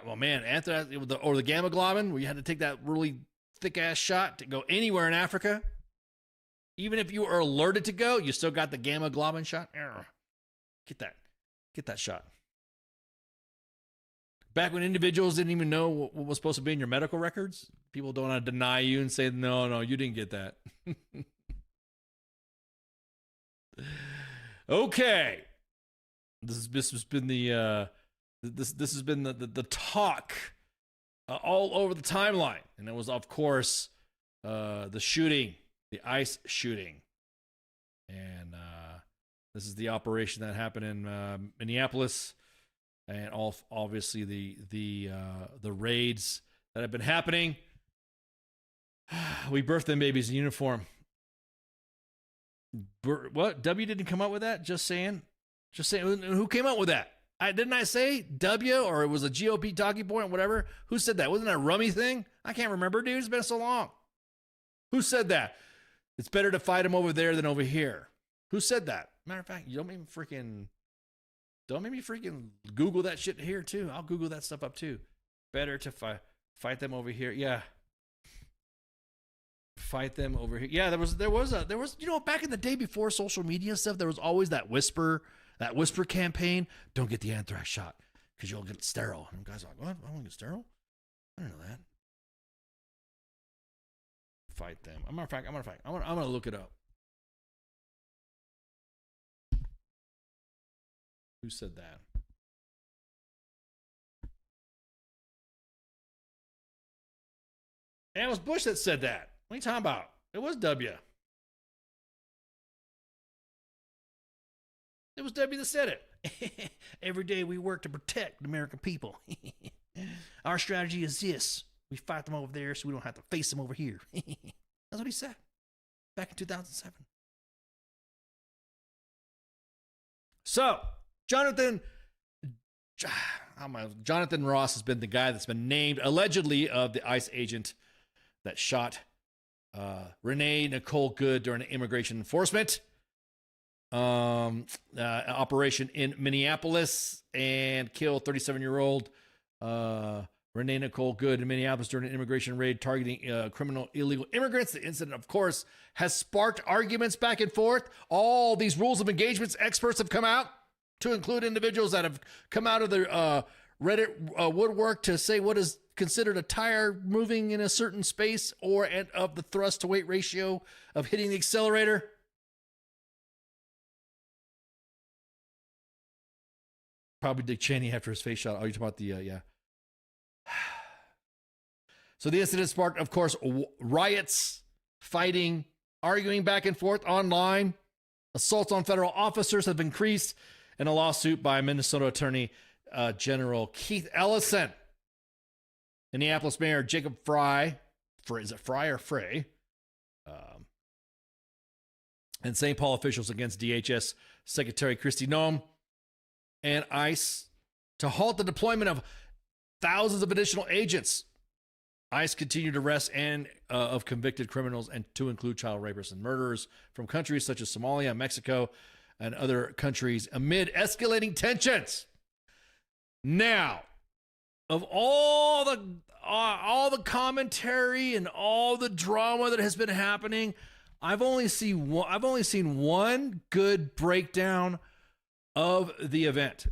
well, man, anthrax or the gamma globin, where you had to take that really thick ass shot to go anywhere in Africa. Even if you were alerted to go, you still got the gamma globin shot. Get that shot. Back when individuals didn't even know what was supposed to be in your medical records, people don't want to deny you and say, no, you didn't get that. Okay, this has been the this has been the talk all over the timeline, and it was of course the shooting, the ICE shooting, and this is the operation that happened in Minneapolis, and obviously the raids that have been happening. We birthed them babies in uniform. What? W didn't come up with that? Just saying. Who came up with that? Didn't I say W, or it was a GOP talking point, whatever? Who said that? Wasn't that a rummy thing? I can't remember, dude. It's been so long. Who said that? It's better to fight them over there than over here. Who said that? Matter of fact, you don't make me freaking Google that shit here too. I'll Google that stuff up too. Better to fight them over here. Yeah. Fight them over here. Yeah, there was back in the day before social media stuff, there was always that whisper campaign. Don't get the anthrax shot because you'll get sterile. And guys are like, what? I want to get sterile? I don't know that. Fight them. I'm gonna look it up. Who said that? And it was Bush that said that. What are you talking about? It was W. It was W that said it. Every day we work to protect the American people. Our strategy is this. We fight them over there so we don't have to face them over here. That's what he said back in 2007. So, Jonathan Ross has been the guy that's been named allegedly of the ICE agent that shot Renee Nicole Good during immigration enforcement. operation in Minneapolis and killed 37-year-old Renee Nicole Good in Minneapolis during an immigration raid targeting criminal illegal immigrants. The incident, of course, has sparked arguments back and forth. All these rules of engagements experts have come out, to include individuals that have come out of their Reddit woodwork to say what is considered a tire moving in a certain space or of the thrust to weight ratio of hitting the accelerator. Probably Dick Cheney after his face shot. Oh, you're talking about the, yeah. So the incident sparked, of course, riots, fighting, arguing back and forth online. Assaults on federal officers have increased in a lawsuit by Minnesota Attorney General Keith Ellison. Minneapolis Mayor Jacob Frey, is it Frey or Frey? And St. Paul officials against DHS Secretary Kristi Noem and ICE to halt the deployment of thousands of additional agents. ICE continued to arrest of convicted criminals, and to include child rapists and murderers from countries such as Somalia, Mexico, and other countries amid escalating tensions. Now, of all the commentary and all the drama that has been happening, I've only seen one good breakdown of the event,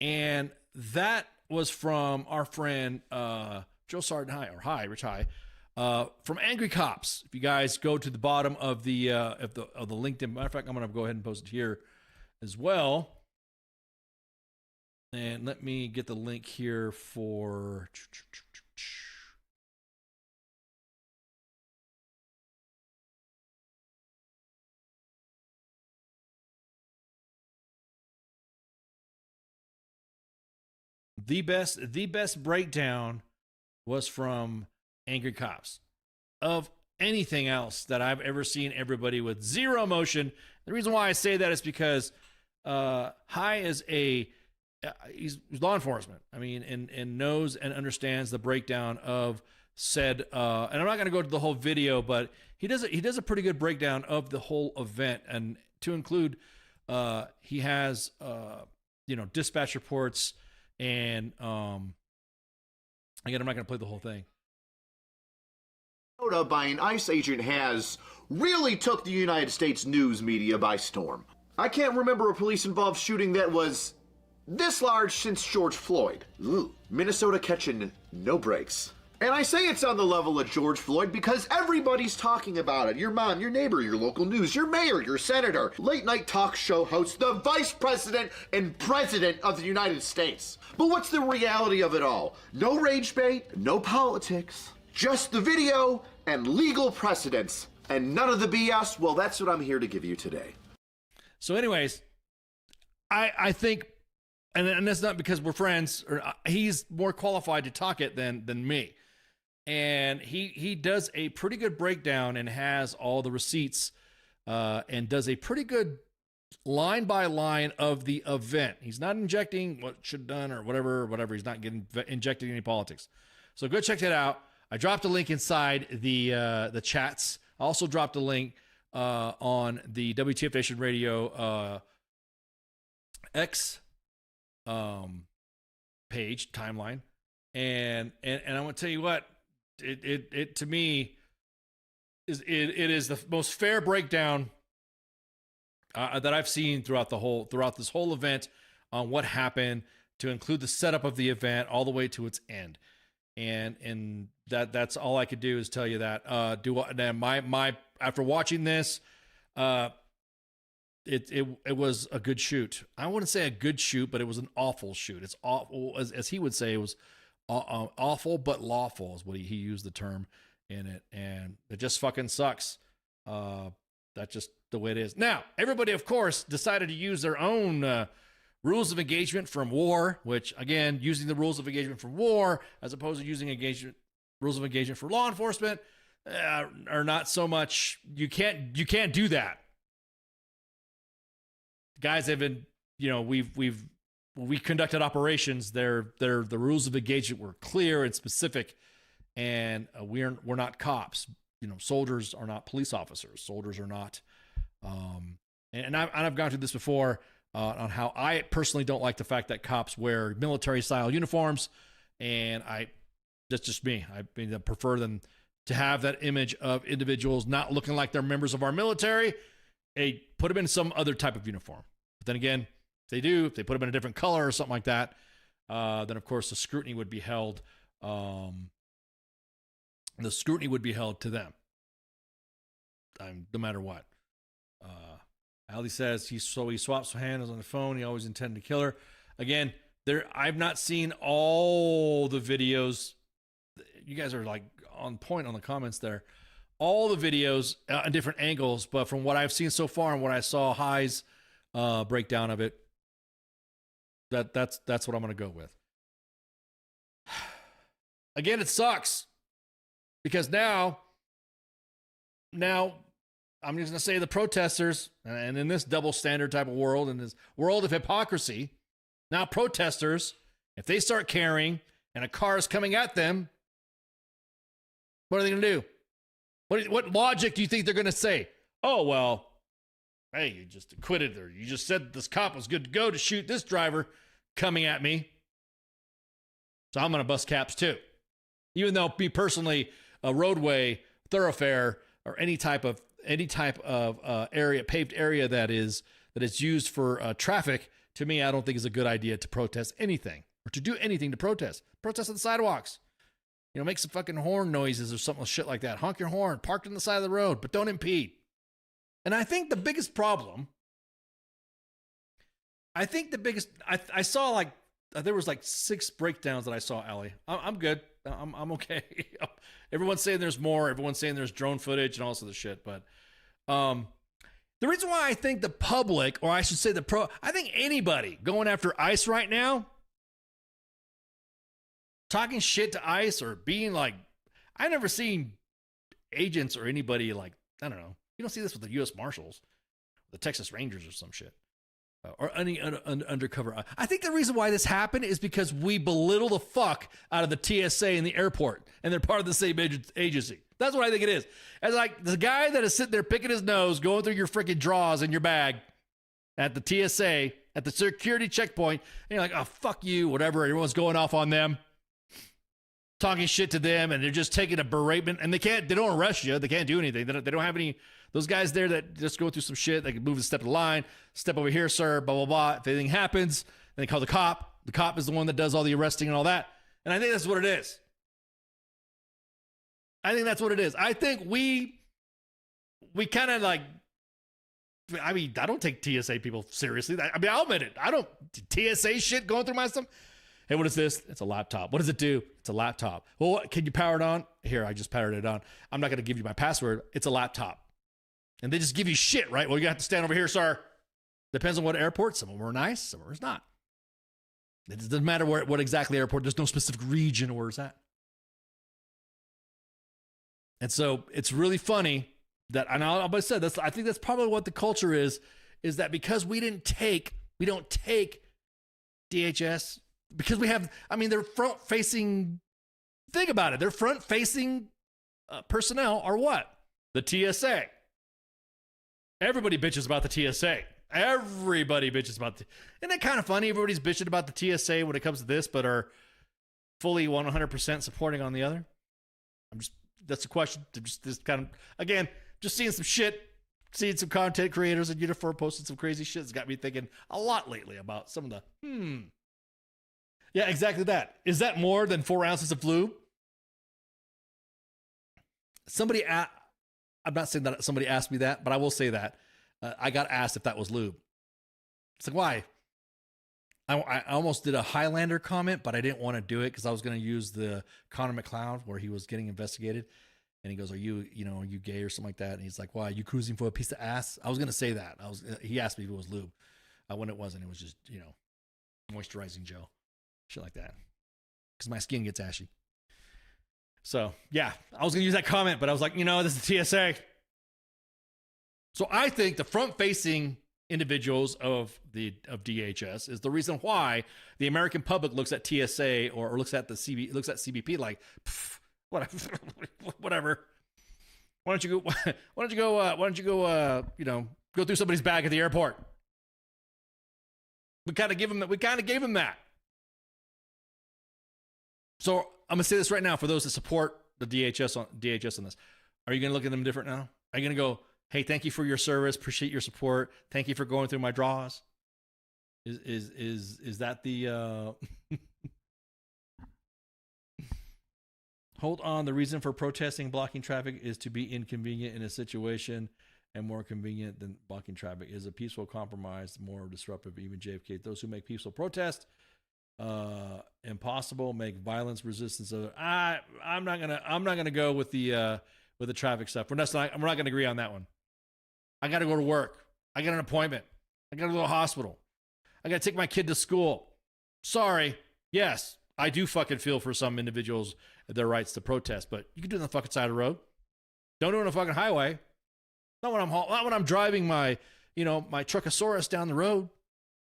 and that was from our friend Joe Sargent Rich High, from Angry Cops. If you guys go to the bottom of the LinkedIn, matter of fact, I'm going to go ahead and post it here as well. And let me get the link here for. The best breakdown was from Angry Cops of anything else that I've ever seen. Everybody with zero emotion. The reason why I say that is because High is he's law enforcement. I mean, and knows and understands the breakdown of said. And I'm not going to go to the whole video, but he does a pretty good breakdown of the whole event, and to include, he has dispatch reports. And again, I'm not going to play the whole thing. By an ICE agent has really took the United States news media by storm. I can't remember a police-involved shooting that was this large since George Floyd. Ooh, Minnesota catching no breaks. And I say it's on the level of George Floyd because everybody's talking about it. Your mom, your neighbor, your local news, your mayor, your senator, late-night talk show host, the vice president and president of the United States. But what's the reality of it all? No rage bait, no politics, just the video and legal precedents. And none of the BS. Well, that's what I'm here to give you today. So anyways, I think, and that's not because we're friends, or he's more qualified to talk it than me. And he does a pretty good breakdown and has all the receipts and does a pretty good line by line of the event. He's not injecting what should have done or whatever. He's not injecting any politics. So go check that out. I dropped a link inside the chats. I also dropped a link on the WTF Nation Radio X page timeline. And I want to tell you what, it to me is it is the most fair breakdown that I've seen throughout this whole event on what happened, to include the setup of the event all the way to its end. And that's all I could do is tell you that. My after watching this, it was a good shoot. I wouldn't say a good shoot, but it was an awful shoot. It's awful, as he would say, it was awful but lawful is what he used the term in it, and it just fucking sucks. That's just the way it is. Now, everybody, of course, decided to use their own rules of engagement from war, which, again, using the rules of engagement from war as opposed to using rules of engagement for law enforcement are not so much. You can't do that. Guys have been, we conducted operations. The rules of engagement were clear and specific, and we're not cops. Soldiers are not police officers. Soldiers are not And I've gone through this before on how I personally don't like the fact that cops wear military-style uniforms, and that's just me. I prefer them to have that image of individuals not looking like they're members of our military. Put them in some other type of uniform. But then again, if they put them in a different color or something like that, then of course the scrutiny would be held. The scrutiny would be held to them, no matter what. Ali says he swaps hands on the phone. He always intended to kill her. Again, I've not seen all the videos. You guys are like on point on the comments there. All the videos in different angles, but from what I've seen so far and what I saw High's breakdown of it, that's what I'm going to go with. Again, it sucks because now I'm just going to say the protesters, and in this double standard type of world, in this world of hypocrisy, now protesters, if they start caring and a car is coming at them, what are they going to do? What logic do you think they're going to say? Oh, well, hey, you just acquitted her. You just said this cop was good to go to shoot this driver coming at me. So I'm going to bust caps too. Even though me personally, a roadway, thoroughfare, or any type of area, paved area that is used for traffic, to me, I don't think is a good idea to protest anything or to do anything to protest. Protest on the sidewalks. Make some fucking horn noises or something shit like that. Honk your horn, parked on the side of the road, but don't impede. And I think the biggest problem, I saw like, there was like 6 breakdowns that I saw, Allie. I'm good. I'm okay. Everyone's saying there's more. Everyone's saying there's drone footage and all this other shit. But the reason why I think the public, or I should say I think anybody going after ICE right now, talking shit to ICE or being like, I never seen agents or anybody like, I don't know. You don't see this with the U.S. Marshals, the Texas Rangers or some shit. Or any undercover. I think the reason why this happened is because we belittle the fuck out of the TSA in the airport, and they're part of the same agency. That's what I think it is. As like the guy that is sitting there picking his nose, going through your freaking drawers in your bag at the TSA, at the security checkpoint, and you're like, oh, fuck you, whatever. Everyone's going off on them, talking shit to them, and they're just taking a beratement, and they don't arrest you. They can't do anything. They don't have any. Those guys there that just go through some shit, they can move a step of the line, step over here, sir, blah, blah, blah. If anything happens, then they call the cop. The cop is the one that does all the arresting and all that. And I think that's what it is. I think that's what it is. I think we kind of like, I mean, I don't take TSA people seriously. I mean, I'll admit it. I don't, TSA shit going through my stuff. Hey, what is this? It's a laptop. What does it do? It's a laptop. Well, can you power it on? Here, I just powered it on. I'm not going to give you my password. It's a laptop. And they just give you shit, right? Well, you have to stand over here, sir. Depends on what airport. Some of them are nice, some of them are not. It doesn't matter what exactly airport. There's no specific region where it's at. And so it's really funny that, and I said, I think that's probably what the culture is that because we don't take DHS, because we have, I mean, they're front-facing, think about it, they're front-facing personnel are what? The TSA. Everybody bitches about the TSA. Everybody bitches about isn't it kind of funny? Everybody's bitching about the TSA when it comes to this, but are fully 100% supporting on the other. That's the question. Just kind of, again, just seeing some shit, seeing some content creators and uniform posting some crazy shit has got me thinking a lot lately about some of the, Yeah, exactly that. Is that more than 4 ounces of lube? I'm not saying that somebody asked me that, but I will say that. I got asked if that was lube. It's like, why? I almost did a Highlander comment, but I didn't want to do it because I was going to use the Connor McLeod where he was getting investigated. And he goes, are you gay or something like that? And he's like, why, are you cruising for a piece of ass? I was going to say that. He asked me if it was lube. When it wasn't, it was just, moisturizing gel. Shit like that. Because my skin gets ashy. So, yeah, I was going to use that comment, but I was like, this is TSA. So I think the front-facing individuals of DHS is the reason why the American public looks at TSA or looks at CBP like, whatever. Why don't you go Go through somebody's bag at the airport. We kind of gave him that. So I'm gonna say this right now for those that support the DHS on this. Are you gonna look at them different now? Are you gonna go, hey, thank you for your service, appreciate your support, thank you for going through my draws? Is that the hold on, the reason for protesting blocking traffic is to be inconvenient in a situation and more convenient than blocking traffic is a peaceful compromise, more disruptive, even JFK. Those who make peaceful protest impossible, make violence resistance of I'm not gonna go with the traffic stuff. We're not gonna agree on that one. I gotta go to work. I got an appointment. I gotta go to the hospital. I gotta take my kid to school. Sorry. Yes, I do fucking feel for some individuals their rights to protest, but you can do it on the fucking side of the road. Don't do it on the fucking highway. Not when I'm driving my Truckosaurus down the road.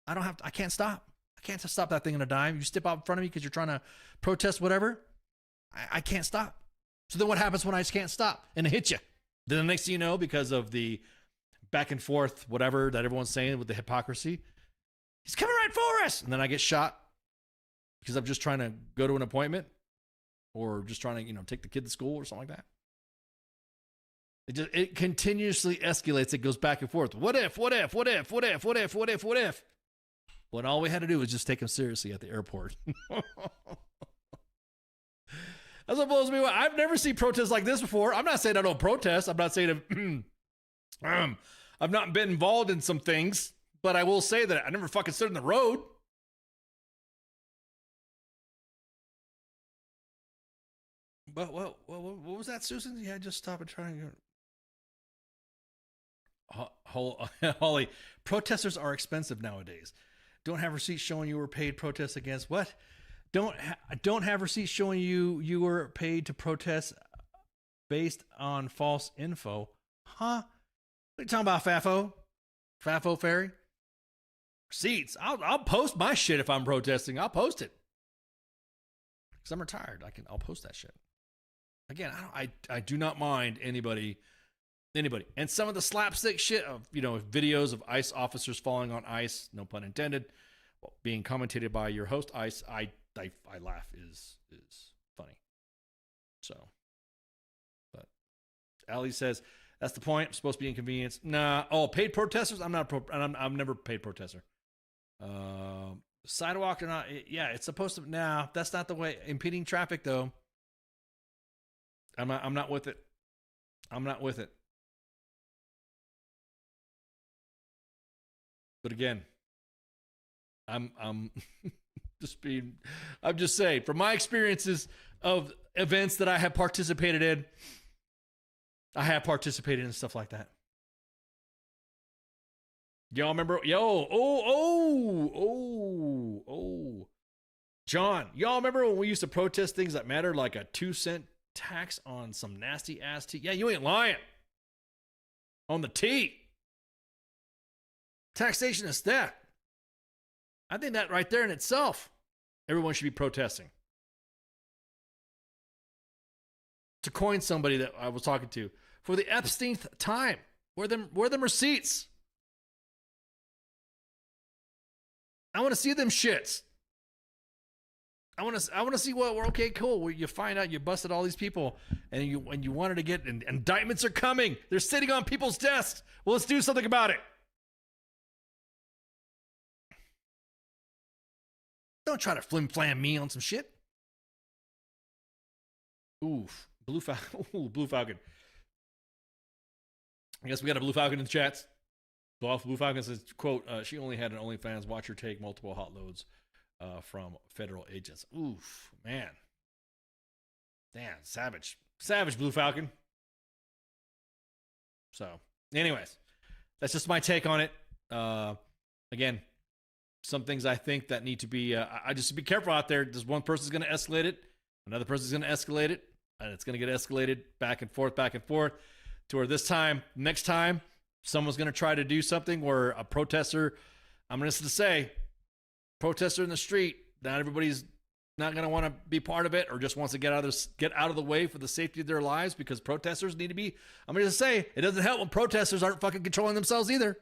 I can't stop. I can't just stop that thing in a dime. You step out in front of me because you're trying to protest whatever. I can't stop. So then what happens when I just can't stop and hit you? Then the next thing you know, because of the back and forth, whatever that everyone's saying with the hypocrisy, he's coming right for us. And then I get shot because I'm just trying to go to an appointment or just trying to, take the kid to school or something like that. It continuously escalates. It goes back and forth. What if? When all we had to do was just take him seriously at the airport. That's what blows me away. I've never seen protests like this before. I'm not saying I don't protest. I'm not saying I've not been involved in some things, but I will say that I never fucking stood in the road. But what was that, Susan? Yeah, just stop and try and go. Holly, protesters are expensive nowadays. Don't have receipts showing you were paid protest against what? Don't have receipts showing you were paid to protest based on false info. Huh? What are you talking about, FAFO? FAFO Ferry? Receipts. I'll post my shit if I'm protesting. I'll post it. Because I'm retired. I'll post that shit. Again, I do not mind anybody. And some of the slapstick shit of, videos of ICE officers falling on ice, no pun intended, being commentated by your host, ICE, I laugh is funny. So, but Ali says, that's the point. I'm supposed to be inconvenience. Nah. Oh, paid protesters? I'm never a paid protester. Sidewalk or not. Yeah, it's supposed to. Nah, that's not the way. Impeding traffic, though. I'm not with it. I'm not with it. But again, I'm just saying, from my experiences of events that I have participated in, I have participated in stuff like that. Y'all remember? John, y'all remember when we used to protest things that mattered, like a 2-cent tax on some nasty ass tea? Yeah, you ain't lying. On the tea. Taxation is theft. I think that right there in itself, everyone should be protesting. To coin somebody that I was talking to, for the Epsteinth time, where them receipts? I want to see them shits. I want to see what we're okay, cool. Where you find out you busted all these people, and you wanted to get indictments are coming. They're sitting on people's desks. Well, let's do something about it. Don't try to flim-flam me on some shit. Oof. Blue Falcon. Ooh, Blue Falcon. I guess we got a Blue Falcon in the chats. Blue Falcon says, quote, she only had an OnlyFans. Watch her take multiple hot loads from federal agents. Oof, man. Damn, savage. Savage, Blue Falcon. So, anyways, that's just my take on it. Again, some things I think that need to be, I just be careful out there. There's one person's going to escalate it. Another person's going to escalate it. And it's going to get escalated back and forth, to where next time, someone's going to try to do something where a protester, I'm going to say, protester in the street, not everybody's not going to want to be part of it or just wants to get out of the way for the safety of their lives because protesters need to be. I'm going to say it doesn't help when protesters aren't fucking controlling themselves either.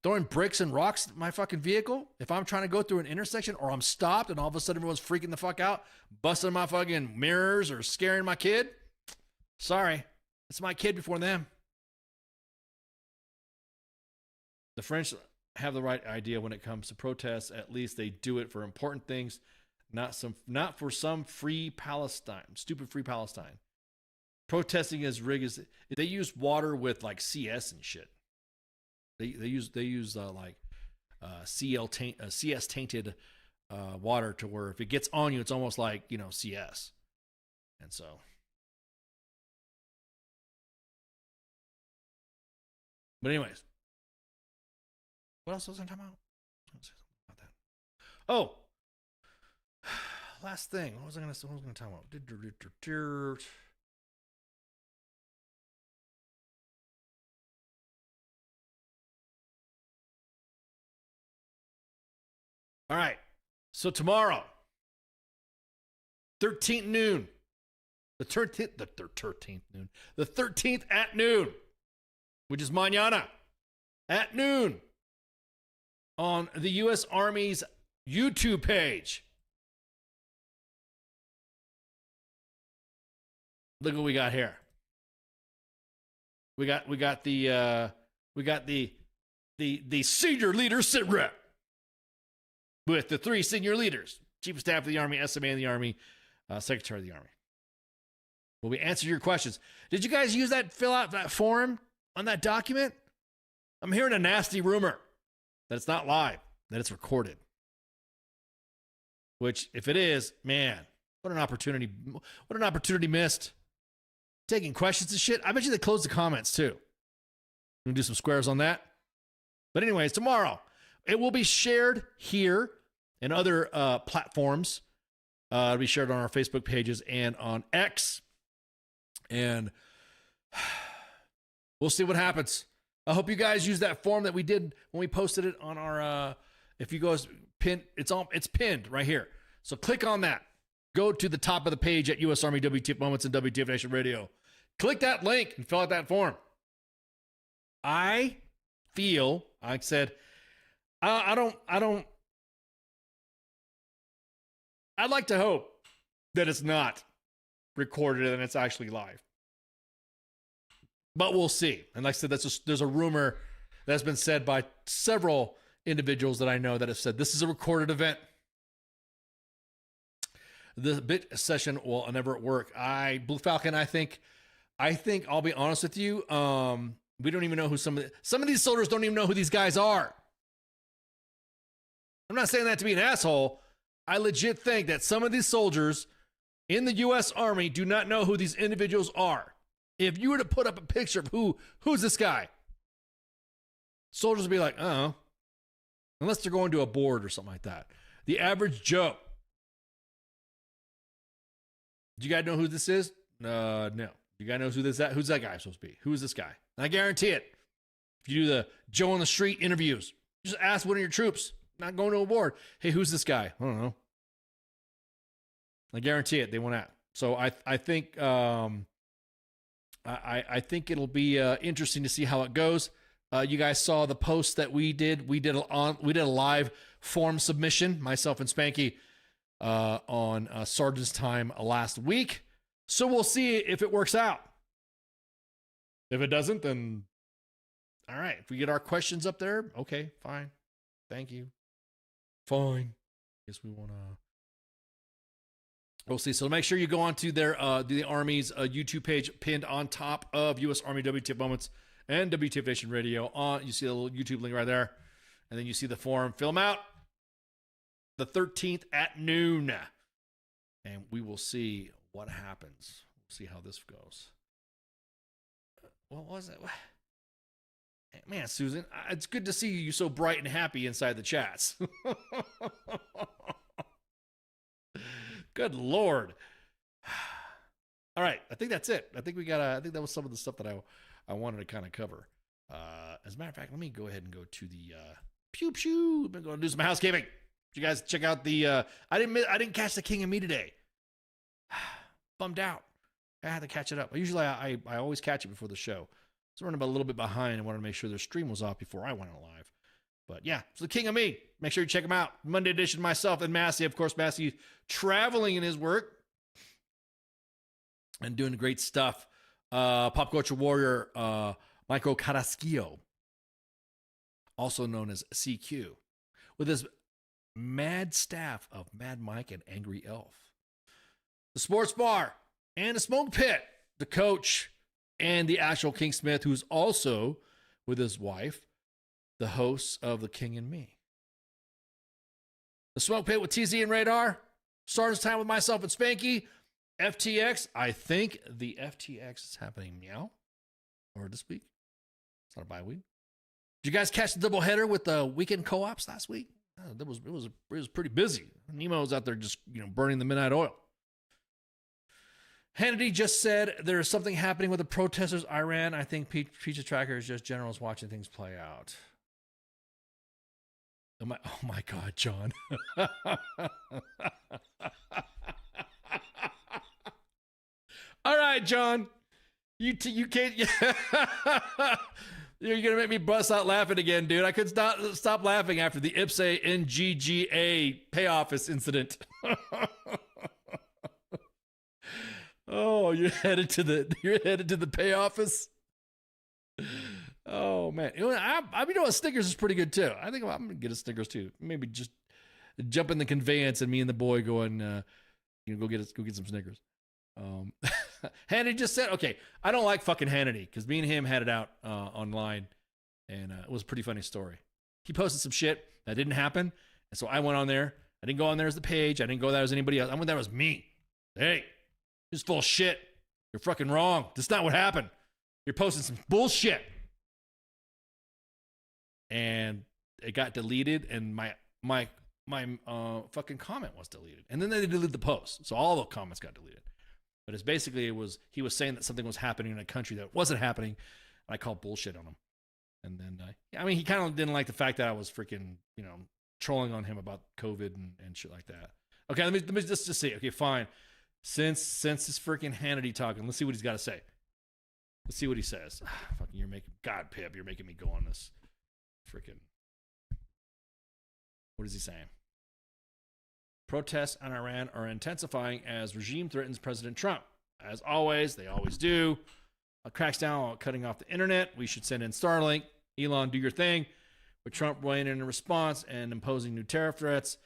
Throwing bricks and rocks at my fucking vehicle. If I'm trying to go through an intersection or I'm stopped and all of a sudden everyone's freaking the fuck out, busting my fucking mirrors or scaring my kid. Sorry, it's my kid before them. The French have the right idea when it comes to protests. At least they do it for important things, not for some free Palestine, stupid free Palestine. Protesting as rigged as they use water with like CS and shit. They use CS tainted water to where if it gets on you, it's almost like CS. And so. But anyways. What else was I talking about? About that. Oh, last thing. What was I going to talk about? All right. So tomorrow, 13th noon. The 13th noon. The 13th at noon, which is mañana at noon. On the U.S. Army's YouTube page. Look what we got here. We got the senior leader sit rep with the 3 senior leaders: Chief of Staff of the Army, SMA of the Army, Secretary of the Army. Well, we answered your questions. Did you guys use fill out that form on that document? I'm hearing a nasty rumor that it's not live, that it's recorded. Which, if it is, man, what an opportunity missed. Taking questions and shit. I bet you they closed the comments too. We're gonna do some squares on that. But anyways, tomorrow, it will be shared here and other platforms. It'll be shared on our Facebook pages and on X. And we'll see what happens. I hope you guys use that form that we did when we posted it on our, if you go pin, it's pinned right here. So click on that. Go to the top of the page at U.S. Army WTF Moments and WTF Nation Radio. Click that link and fill out that form. I feel, I said, I'd like to hope that it's not recorded and it's actually live. But we'll see. And like I said, there's a rumor that's been said by several individuals that I know that have said this is a recorded event. The bit session will never work. Blue Falcon, I think I'll be honest with you. We don't even know who some of these soldiers don't even know who these guys are. I'm not saying that to be an asshole. I legit think that some of these soldiers in the U.S. Army do not know who these individuals are. If you were to put up a picture of who's this guy, soldiers would be like, oh, unless they're going to a board or something like that. The average Joe. Do you guys know who this is? No. You guys know who's that guy supposed to be? Who is this guy? And I guarantee it. If you do the Joe on the street interviews, just ask one of your troops, not going to a board, hey, who's this guy? I don't know. I guarantee it. They won't ask. So I think I think it'll be interesting to see how it goes. You guys saw the post that we did. We did a live form submission, myself and Spanky, on Sergeant's Time last week. So we'll see if it works out. If it doesn't, then all right. If we get our questions up there, okay, fine. Thank you. Fine. Guess we want to. We'll see. So make sure you go on to the Army's YouTube page pinned on top of U.S. Army WTF Moments and WTF Nation Radio. You see the little YouTube link right there. And then you see the form. Fill them out. The 13th at noon. And we will see what happens. We'll see how this goes. What was it? Man, Susan, it's good to see you so bright and happy inside the chats. Good Lord. All right. I think that's it. I think that was some of the stuff that I wanted to kind of cover. As a matter of fact, let me go ahead and go to the pew pew. I'm going to do some housekeeping. Did you guys check out the? I didn't catch the King and Me today. Bummed out. I had to catch it up. Usually I always catch it before the show. So I'm running a little bit behind. I wanted to make sure the stream was off before I went on live. But yeah, it's the King of Me. Make sure you check him out. Monday edition, myself and Massey. Of course, Massey traveling in his work and doing great stuff. Pop culture warrior Michael Carrasquillo, also known as CQ, with his mad staff of Mad Mike and Angry Elf. The Sports Bar and the Smoke Pit, the coach and the actual King Smith, who's also with his wife, the hosts of The King and Me. The Smoke Pit with TZ and Radar. Sergeant's Time with myself and Spanky. FTX. I think the FTX is happening now or this week. It's not a bye week. Did you guys catch the doubleheader with the weekend co-ops last week? It was pretty busy. Nemo was out there just burning the midnight oil. Hannity just said there is something happening with the protesters. Iran. I think Pizza Tracker is just generals watching things play out. Oh my God, John. All right, John. You can't. You're gonna make me bust out laughing again, dude. I could stop laughing after the Ipse NGGA pay office incident. Oh, you're headed to the pay office. Oh man, I know Snickers is pretty good too. I think I'm gonna get a Snickers too. Maybe just jump in the conveyance and me and the boy going, go get some Snickers. Hannity just said, okay, I don't like fucking Hannity because me and him had it out online, and it was a pretty funny story. He posted some shit that didn't happen, and so I went on there. I didn't go on there as the page. I didn't go there as anybody else. I went there as me. Hey, this is full of shit. You're fucking wrong. That's not what happened. You're posting some bullshit. And it got deleted, and my fucking comment was deleted. And then they deleted the post. So all the comments got deleted. But it's basically, he was saying that something was happening in a country that wasn't happening. And I called bullshit on him. And then, he kind of didn't like the fact that I was freaking, trolling on him about COVID and shit like that. Okay, let me just see. Okay, fine. Since this freaking Hannity talking, let's see what he's got to say. Let's see what he says. Fucking, God, Pip, you're making me go on this freaking. What is he saying? Protests in Iran are intensifying as regime threatens President Trump. As always, they always do. Cracks down on cutting off the internet. We should send in Starlink. Elon, do your thing. With Trump weighing in response and imposing new tariff threats.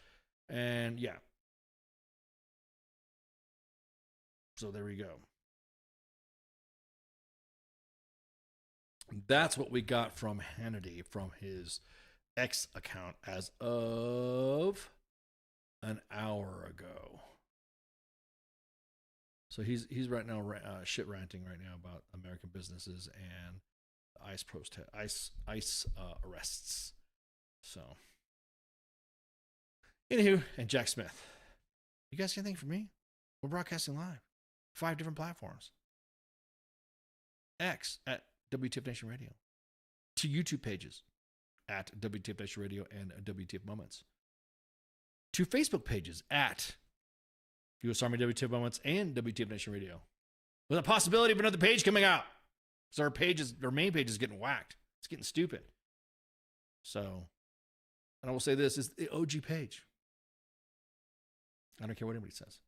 And yeah. So there we go. That's what we got from Hannity from his X account as of an hour ago. So he's right now shit ranting right now about American businesses and ICE arrests. So, anywho, and Jack Smith, you guys got anything for me? We're broadcasting live, 5 different platforms. X at WTF Nation Radio, 2 YouTube pages at WTF Nation Radio and WTF Moments, 2 Facebook pages at U.S. Army WTF Moments and WTF Nation Radio, with a possibility of another page coming out. So our main page is getting whacked. It's getting stupid. So, and I will say this is the OG page. I don't care what anybody says.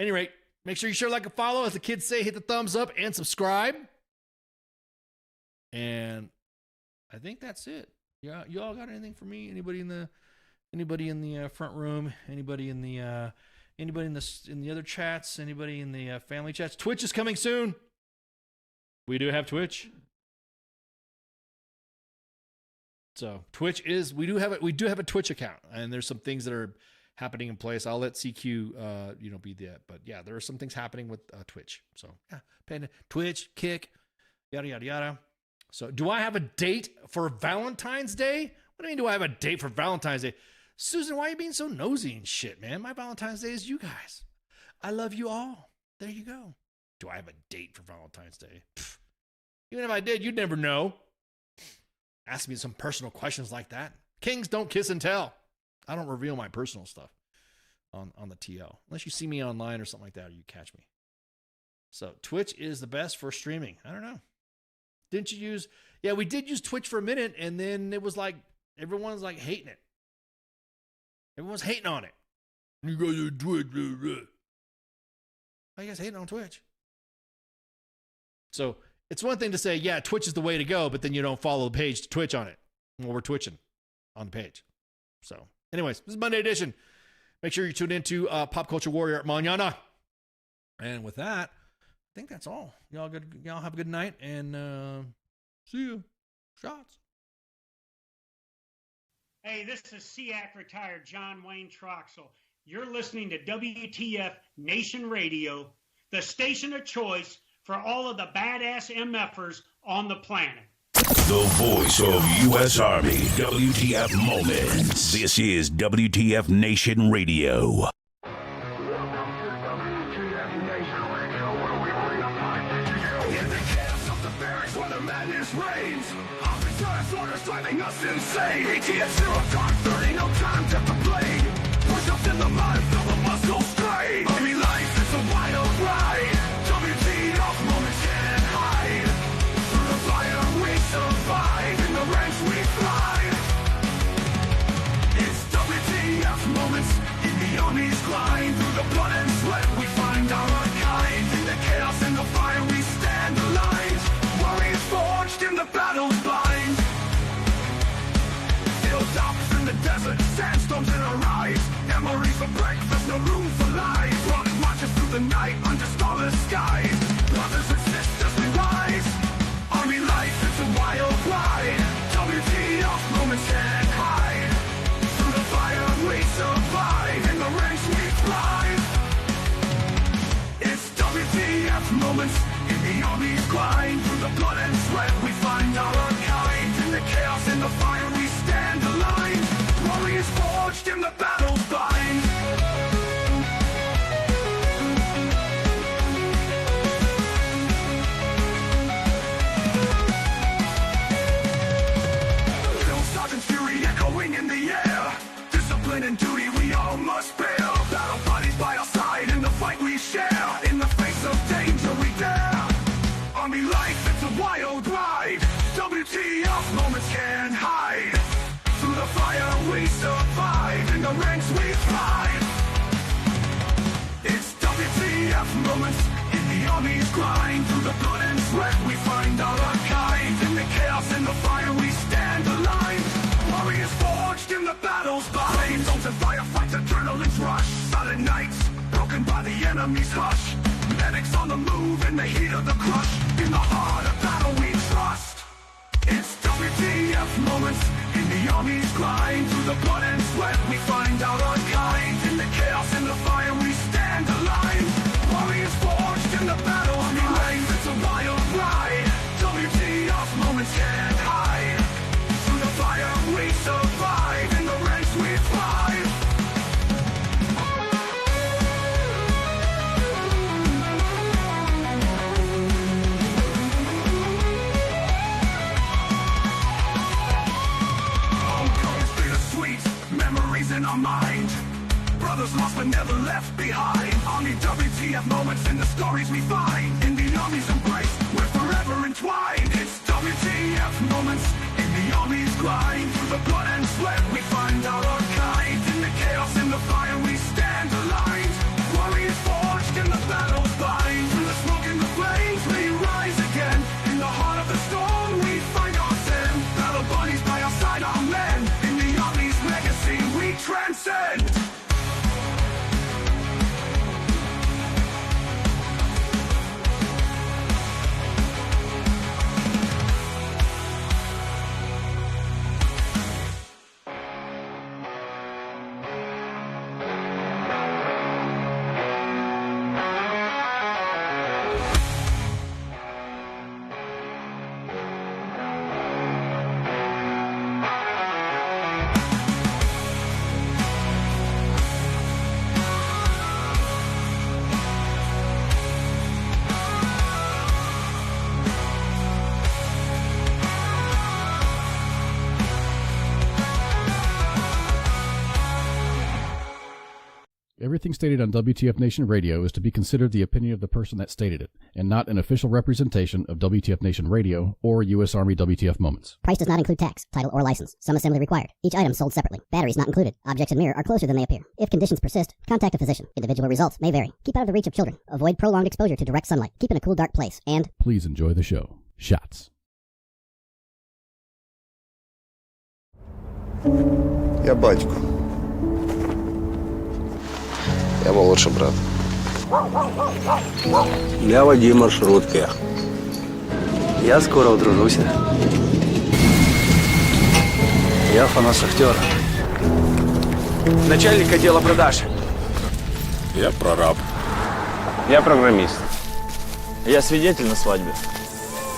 At any rate, make sure you share, like, and follow. As the kids say, hit the thumbs up and subscribe. And I think that's it. Yeah, you all got anything for me? Anybody in the front room? Anybody in the other chats? Anybody in the family chats? Twitch is coming soon. We do have Twitch. So we do have a Twitch account, and there's some things that are happening in place. I'll let CQ be that, but yeah, there are some things happening with Twitch. So yeah, Twitch, Kick, yada yada yada. So do I have a date for Valentine's Day? What do you mean, do I have a date for Valentine's Day? Susan, why are you being so nosy and shit, man? My Valentine's Day is you guys. I love you all. There you go. Do I have a date for Valentine's Day? Pfft. Even if I did, you'd never know. Ask me some personal questions like that. Kings don't kiss and tell. I don't reveal my personal stuff on the TL. Unless you see me online or something like that, or you catch me. So Twitch is the best for streaming. I don't know. Didn't you use... Yeah, we did use Twitch for a minute, and then it was like, everyone's like hating it. Everyone's hating on it. You guys are Twitch. Blah, blah. Why are you guys hating on Twitch? So it's one thing to say, yeah, Twitch is the way to go, but then you don't follow the page to Twitch on it. Well, we're twitching on the page. So anyways, this is Monday edition. Make sure you tune into Pop Culture Warrior Mañana. And with that, I think that's all. Y'all have a good night, and see you. Shots. Hey, this is SEAC retired John Wayne Troxel. You're listening to WTF Nation Radio, the station of choice for all of the badass MFers on the planet. The voice of U.S. Army, WTF Moments. This is WTF Nation Radio. Driving us insane. ATF zero time, 30, no time to complain. Push-ups in the mud, feel the muscle strain. Army life is a wild ride. WTF moments can't hide. Through the fire we survive, in the ranks we thrive. It's WTF moments in the Army's grind. Through the blood and sweat we find our kind. In the chaos and the fire we stand aligned. Warriors forged in the battle's bind. Hilltops in the desert, sandstorms in our eyes. Memories for breakfast, no room for lies. Rocket marches through the night under starless skies. Brothers and sisters we rise. Army life, it's a wild ride. WTF moments can't hide. Through the fire we survive. In the ranks we thrive. It's WTF moments in the Army's grind. Through the blood and sweat we find our kind. In the chaos, in the fire we stand aligned. Warriors forged in the battle's bind. Drill sergeant's fury echoing in the air. Discipline and duty we all must bear. Battle bodies by our side in the fight we share. In the face of danger we dare. Army life, it's a wild ride. WTF moments can't hide. Through the fire we survive. In the ranks we thrive. It's WTF moments in the Army's grind. Through the blood and sweat we find our kind. In the chaos and the fire we stand aligned. Warriors forged in the battle's bind. Zones and firefights, adrenaline's rush. Silent nights, broken by the enemy's hush. Medics on the move in the heat of the crush. In the heart of battle we trust. It's WTF moments in the Army's grind. Through the blood and sweat we find our kind. In the chaos and the fire we stand aligned. Warriors forged in the battle. Army life, it's a wild ride. WTF moments can't hide. Through the fire we survive. In the ranks we thrive. Memories in our mind. Brothers lost but never left behind. Army WTF moments in the stories we find. In the Army's embrace, we're forever entwined. It's WTF moments in the Army's grind. Through the blood and sweat we find our kind. In the chaos and the fire we stand aligned. Warriors forged in the battle's bind. Through the smoke and the flames we rise again. In the heart of the storm we find our sin. Battle buddies by our side, our men. In the Army's legacy we transcend. Everything stated on WTF Nation Radio is to be considered the opinion of the person that stated it, and not an official representation of WTF Nation Radio or U.S. Army WTF Moments. Price does not include tax, title, or license. Some assembly required. Each item sold separately. Batteries not included. Objects in mirror are closer than they appear. If conditions persist, contact a physician. Individual results may vary. Keep out of the reach of children. Avoid prolonged exposure to direct sunlight. Keep in a cool, dark place. And please enjoy the show. Shots. Я батько. Я молодший брат. Я водій маршрутки. Я скоро одружуся. Я фанат Шахтера. Начальник отдела продаж. Я прораб. Я программист. Я свидетель на свадьбе.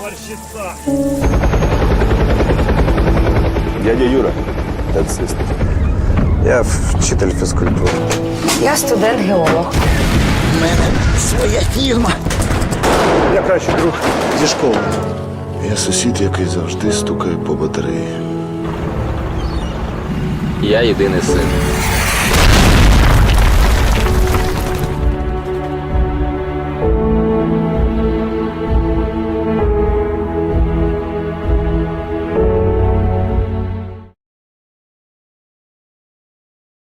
Борщица. Дядя Юра, таксист. Я вчитель фізкультури. Я студент-геолог. У мене своя фірма. Я кращий друг зі школи. Я сусід, який завжди стукає по батареї. Я єдиний син.